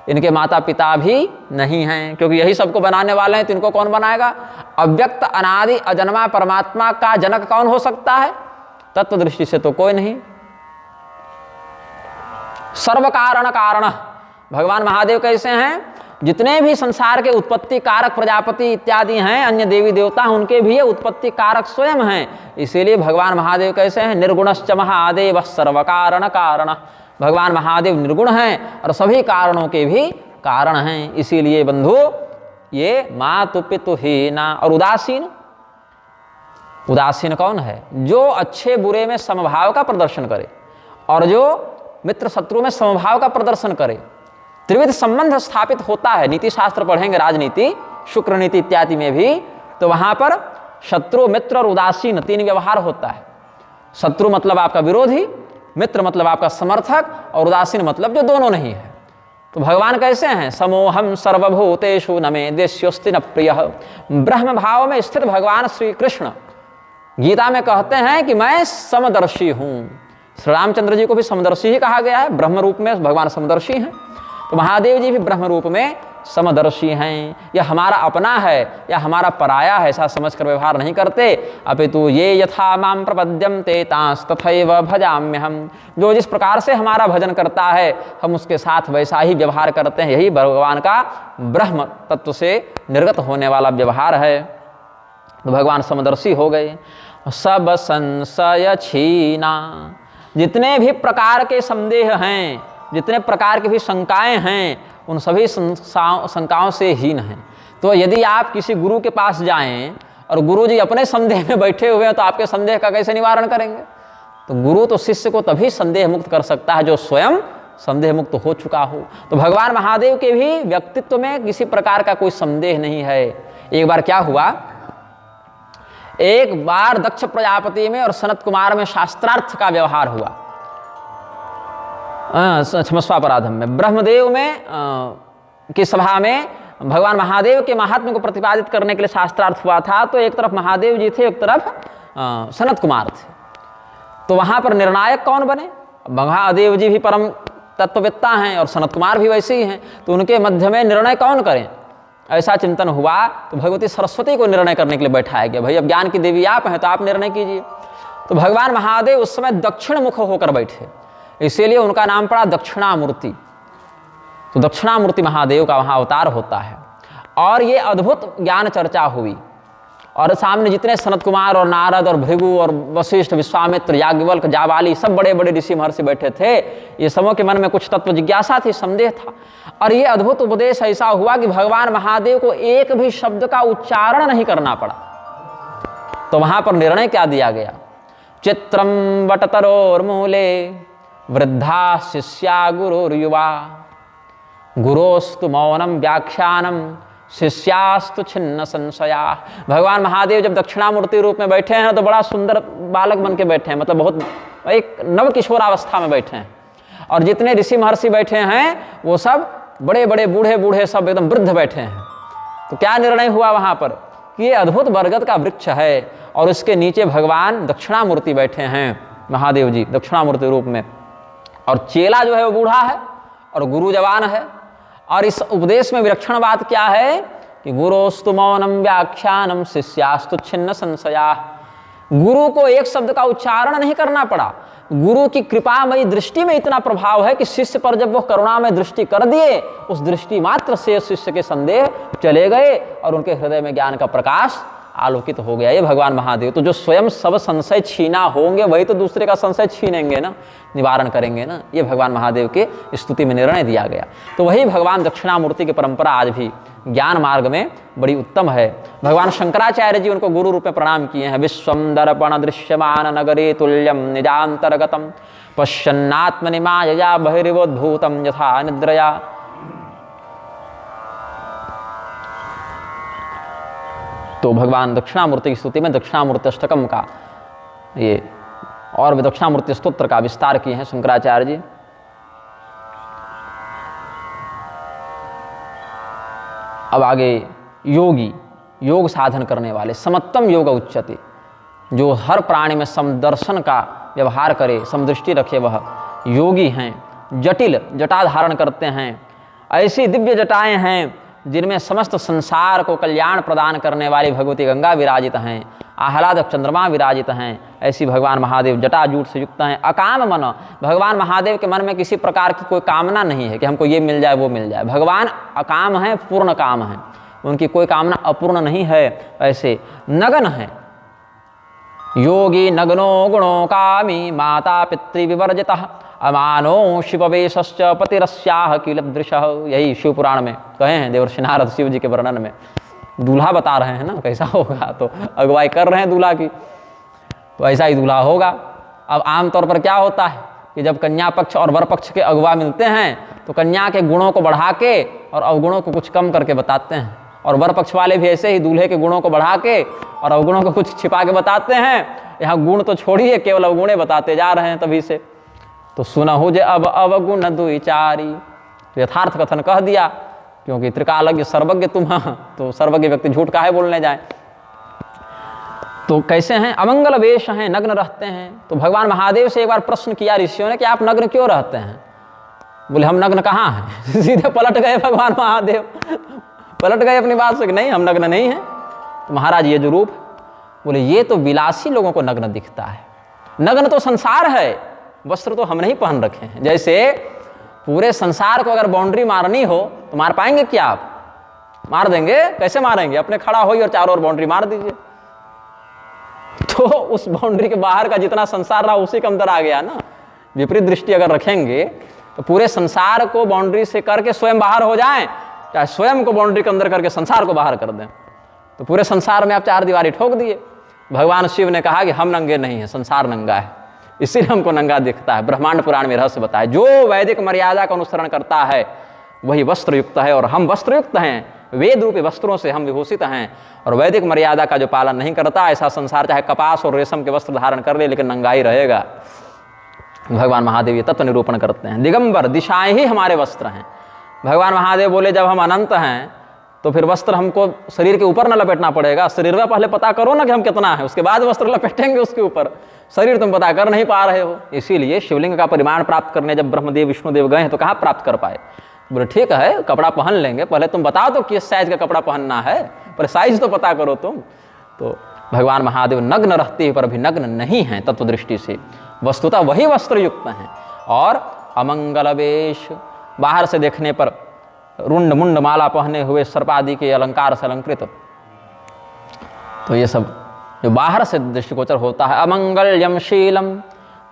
इनके माता पिता भी नहीं हैं, क्योंकि यही सबको बनाने वाले हैं, तो इनको कौन बनाएगा? अव्यक्त अनादि अजन्मा परमात्मा का जनक कौन हो सकता है? तत्व दृष्टि से तो कोई नहीं। सर्व कारण कारण, भगवान महादेव कैसे हैं? जितने भी संसार के उत्पत्ति कारक प्रजापति इत्यादि हैं, अन्य देवी देवता, उनके भी ये उत्पत्ति कारक स्वयं हैं। इसीलिए भगवान महादेव कैसे हैं? निर्गुणश्च महादेव सर्व कारण कारण, भगवान महादेव निर्गुण हैं और सभी कारणों के भी कारण हैं। इसीलिए बंधु ये मातु पितु हीना और उदासीन, उदासीन कौन है? जो अच्छे बुरे में समभाव का प्रदर्शन करे और जो मित्र शत्रु में समभाव का प्रदर्शन करे। त्रिविध संबंध स्थापित होता है, नीति शास्त्र पढ़ेंगे, राजनीति, शुक्र नीति इत्यादि में भी, तो वहां पर शत्रु मित्र और उदासीन 3 व्यवहार होता है। शत्रु मतलब आपका विरोधी, मित्र मतलब आपका समर्थक, और उदासीन मतलब जो दोनों नहीं है। तो भगवान कैसे हैं? समोहम सर्वभूतेषु न मे द्वेष्योस्ति न प्रियः। ब्रह्म भाव में स्थित भगवान श्री कृष्ण गीता में कहते हैं कि मैं समदर्शी हूं। श्री रामचंद्र जी को भी समदर्शी ही कहा गया है, ब्रह्म रूप में भगवान समदर्शी हैं। तो महादेव जी भी ब्रह्म रूप में समदर्शी हैं। यह हमारा अपना है या हमारा पराया है, ऐसा समझकर व्यवहार नहीं करते, अपितु ये यथा माम प्रपद्यन्ते तांस तथैव भजाम्यहम्। जो जिस प्रकार से हमारा भजन करता है हम उसके साथ वैसा ही व्यवहार करते हैं। यही भगवान का ब्रह्म तत्व से निर्गत होने वाला व्यवहार है। तो भगवान समदर्शी हो गए। सब संशय छीना, जितने भी प्रकार के संदेह हैं, जितने प्रकार की भी शंकाएं हैं, उन सभी शंकाओं से हीन हैं। तो यदि आप किसी गुरु के पास जाएं और गुरु जी अपने संदेह में बैठे हुए हैं तो आपके संदेह का कैसे निवारण करेंगे? तो गुरु तो शिष्य को तभी संदेह मुक्त कर सकता है जो स्वयं संदेह मुक्त हो चुका हो। तो भगवान महादेव के भी व्यक्तित्व में किसी प्रकार का कोई संदेह नहीं है। एक बार क्या हुआ, एक बार दक्ष प्रजापति में और सनत कुमार में शास्त्रार्थ का व्यवहार हुआ। क्षमस्वापराधम में ब्रह्मदेव में की सभा में भगवान महादेव के महात्म्य को प्रतिपादित करने के लिए शास्त्रार्थ हुआ था। तो एक तरफ महादेव जी थे, एक तरफ सनत कुमार थे। तो वहां पर निर्णायक कौन बने? महादेव जी भी परम तत्ववेत्ता हैं और सनत कुमार भी वैसे ही हैं। तो उनके मध्य में निर्णय कौन करें, ऐसा चिंतन हुआ। तो भगवती सरस्वती को निर्णय करने के लिए बैठाया गया। भाई अब ज्ञान की देवी आप हैं तो आप निर्णय कीजिए। तो भगवान महादेव उस समय दक्षिण मुख होकर बैठे, इसीलिए उनका नाम पड़ा दक्षिणामूर्ति। तो दक्षिणामूर्ति महादेव का वहाँ अवतार होता है। और ये अद्भुत ज्ञान चर्चा हुई और सामने जितने सनत कुमार और नारद और भृगु और वशिष्ठ, विश्वामित्र, याज्ञवल्क, जाबाली, सब बड़े बड़े ऋषि महर्षि बैठे थे। ये सबों के मन में कुछ तत्व जिज्ञासा थी, संदेह था। और ये अद्भुत उपदेश ऐसा हुआ कि भगवान महादेव को एक भी शब्द का उच्चारण नहीं करना पड़ा। तो वहां पर निर्णय क्या दिया गया? चित्रम वटतरोर्मूले वृद्धा शिष्या गुरुर्युवा गुरोस्तु मौनम व्याख्यानम शिष्यास्तु छिन्न संशया। भगवान महादेव जब दक्षिणामूर्ति रूप में बैठे हैं तो बड़ा सुंदर बालक बन के बैठे हैं, मतलब बहुत एक नव किशोरावस्था में बैठे हैं। और जितने ऋषि महर्षि बैठे हैं वो सब बड़े बड़े बूढ़े बूढ़े सब एकदम वृद्ध बैठे हैं। तो क्या निर्णय हुआ वहां पर कि ये अद्भुत बरगद का वृक्ष है और उसके नीचे भगवान दक्षिणामूर्ति बैठे हैं, महादेव जी दक्षिणामूर्ति रूप में। और चेला जो है वो बूढ़ा है और गुरु जवान है। और इस उपदेश में विलक्षण बात क्या है कि गुरोस्तु मौनम व्याख्यानम शिष्यास्तु छिन्न संशया। गुरु को एक शब्द का उच्चारण नहीं करना पड़ा। गुरु की कृपामयी दृष्टि में इतना प्रभाव है कि शिष्य पर जब वो करुणामय दृष्टि कर दिए, उस दृष्टि मात्र से शिष्य के संदेह चले गए और उनके हृदय में ज्ञान का प्रकाश आलोकित हो गया। ये भगवान महादेव तो जो स्वयं सब संशय छीना होंगे वही तो दूसरे का संशय छीनेंगे ना, निवारण करेंगे ना। ये भगवान महादेव के स्तुति में निर्णय दिया गया। तो वही भगवान दक्षिणामूर्ति की परंपरा आज भी ज्ञान मार्ग में बड़ी उत्तम है। भगवान शंकराचार्य जी उनको गुरु रूप में प्रणाम किए हैं। विश्वम दर्पण दृश्यमान नगरे तुल्यम निजांतर्गतम पश्यन्नात्मनि मायया बहिर्वोद्भूतम यथा निद्रया। तो भगवान दक्षिणामूर्ति की स्तुति में दक्षिणामूर्ति अष्टकम का ये और भी दक्षिणामूर्ति स्तोत्र का विस्तार किए हैं शंकराचार्य जी। अब आगे योगी, योग साधन करने वाले, समत्तम योग उच्यते, जो हर प्राणी में समदर्शन का व्यवहार करे, समदृष्टि रखे, वह योगी हैं। जटिल जटा धारण करते हैं, ऐसी दिव्य जटाएं हैं जिनमें समस्त संसार को कल्याण प्रदान करने वाली भगवती गंगा विराजित हैं, आह्लादक चंद्रमा विराजित हैं। ऐसी भगवान महादेव जटाजूट से युक्त हैं। अकाम मन, भगवान महादेव के मन में किसी प्रकार की कोई कामना नहीं है कि हमको ये मिल जाए वो मिल जाए। भगवान अकाम हैं, पूर्ण काम हैं, उनकी कोई कामना अपूर्ण नहीं है। ऐसे नगन हैं। योगी नग्नो गुणों कामी माता पितृविवर्जितः अमानो शिववेशश्च पतिरस्याह किलदृशः। यही शिव पुराण में कहे हैं देवर्षि नारद शिव जी के वर्णन में। दूल्हा बता रहे हैं ना कैसा होगा, तो अगुवाई कर रहे हैं दूल्हा की, तो ऐसा ही दूल्हा होगा। अब आमतौर पर क्या होता है कि जब कन्या पक्ष और वर पक्ष के अगुवा मिलते हैं तो कन्या के गुणों को बढ़ा के और अवगुणों को कुछ कम करके बताते हैं, और वर पक्ष वाले भी ऐसे ही दूल्हे के गुणों को बढ़ा के और अवगुणों को कुछ छिपा के बताते हैं। यहाँ गुण तो छोड़िए, केवल अवगुणे बताते जा रहे हैं तभी से। तो सुनहु जे अब अवगुण दुईचारी, तो यथार्थ कथन कह दिया, क्योंकि त्रिकालज्ञ सर्वज्ञ तुम, तो सर्वज्ञ व्यक्ति झूठ काहे बोलने जाए। तो कैसे हैं? अमंगल वेश हैं, नग्न रहते हैं। तो भगवान महादेव से एक बार प्रश्न किया ऋषियों ने कि आप नग्न क्यों रहते हैं? बोले हम नग्न कहाँ हैं। सीधे पलट गए भगवान महादेव, पलट गए अपनी बात से कि नहीं हम नग्न नहीं हैं। तो महाराज ये जो रूप, बोले ये तो विलासी लोगों को नग्न दिखता है, नग्न तो संसार है, वस्त्र तो हम नहीं पहन रखे हैं। जैसे पूरे संसार को अगर बाउंड्री मारनी हो तो मार पाएंगे क्या आप? मार देंगे? कैसे मारेंगे? अपने खड़ा होइए और चारों ओर बाउंड्री मार दीजिए। तो उस बाउंड्री के बाहर का जितना संसार रहा उसी के अंदर आ गया ना। विपरीत दृष्टि अगर रखेंगे तो पूरे संसार को बाउंड्री से करके स्वयं बाहर हो जाएं, चाहे स्वयं को बाउंड्री के अंदर करके संसार को बाहर कर दें, तो पूरे संसार में आप चार दीवारी ठोक दिए। भगवान शिव ने कहा कि हम नंगे नहीं हैं, संसार नंगा है, इसीलिए हमको नंगा दिखता है। ब्रह्मांड पुराण में रहस्य बताया, जो वैदिक मर्यादा का अनुसरण करता है वही वस्त्र युक्त है, और हम वस्त्र युक्त हैं, वेद रूपी वस्त्रों से हम विभूषित हैं। और वैदिक मर्यादा का जो पालन नहीं करता, ऐसा संसार चाहे कपास और रेशम के वस्त्र धारण कर ले लेकिन नंगा ही रहेगा। भगवान महादेव ये तत्व निरूपण करते हैं। दिगंबर, दिशाएं ही हमारे वस्त्र हैं। भगवान महादेव बोले जब हम अनंत हैं तो फिर वस्त्र हमको शरीर के ऊपर न लपेटना पड़ेगा। शरीर में पहले पता करो ना कि हम कितना है, उसके बाद वस्त्र लपेटेंगे उसके ऊपर। शरीर तुम पता कर नहीं पा रहे हो, इसीलिए शिवलिंग का परिमाण प्राप्त करने जब ब्रह्मदेव विष्णुदेव गए हैं तो कहाँ प्राप्त कर पाए। बोले ठीक है कपड़ा पहन लेंगे, पहले तुम बताओ तो किस साइज का कपड़ा पहनना है, पहले साइज तो पता करो तुम। तो भगवान महादेव नग्न रहते पर भी नग्न नहीं हैं तत्व दृष्टि से, वस्तुतः वही वस्त्र युक्त हैं। और अमंगल वेश, बाहर से देखने पर रुंड मुंड माला पहने हुए सर्पादि के अलंकार से अलंकृत, तो ये सब जो बाहर से दृष्टिगोचर होता है, अमंगल्यम शीलम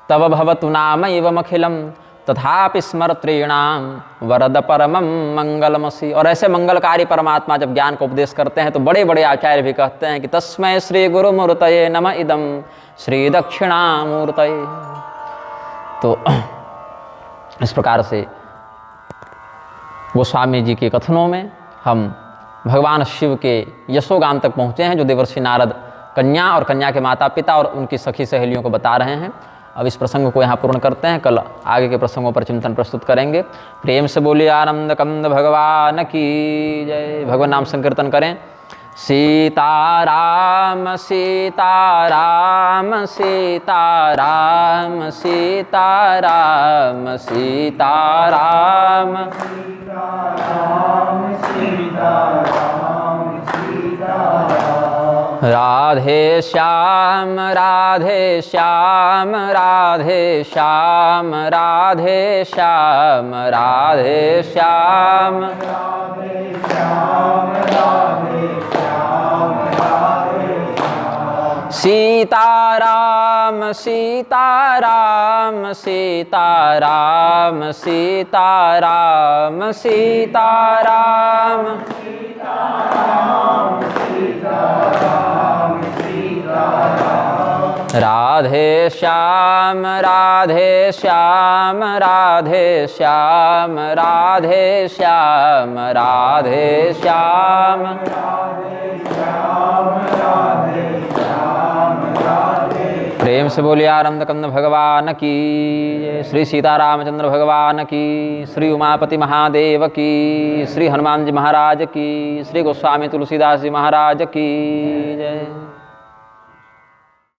तव भवतु नामैव अखिलम तथापि स्मर्त्रीणाम वरद परमम मंगलमसि। और ऐसे मंगलकारी परमात्मा जब ज्ञान का उपदेश करते हैं तो बड़े बड़े आचार्य भी कहते हैं कि तस्मै श्री गुरुमूर्तये नमः इदं श्री दक्षिणामूर्तये। तो इस प्रकार से गोस्वामी जी के कथनों में हम भगवान शिव के यशोगान तक पहुँचे हैं, जो देवर्षि नारद कन्या और कन्या के माता पिता और उनकी सखी सहेलियों को बता रहे हैं। अब इस प्रसंग को यहाँ पूर्ण करते हैं, कल आगे के प्रसंगों पर चिंतन प्रस्तुत करेंगे। प्रेम से बोलिए आनंद कंद भगवान की जय। भगवान नाम संकीर्तन करें। सीताराम सीताराम सीताराम सीताराम सीताराम राधे श्याम राधे श्याम राधे श्याम राधे श्याम राधे श्याम सीताराम सीताराम सीताराम सीताराम सीताराम राधे श्याम राधे श्याम राधे श्याम राधे श्याम राधे श्याम प्रेम से बोलिए आनंद कंद भगवान की जय। श्री सीतारामचंद्र भगवान की, श्री उमापति महादेव की, श्री हनुमान जी महाराज की, श्री गोस्वामी तुलसीदास जी महाराज की जय।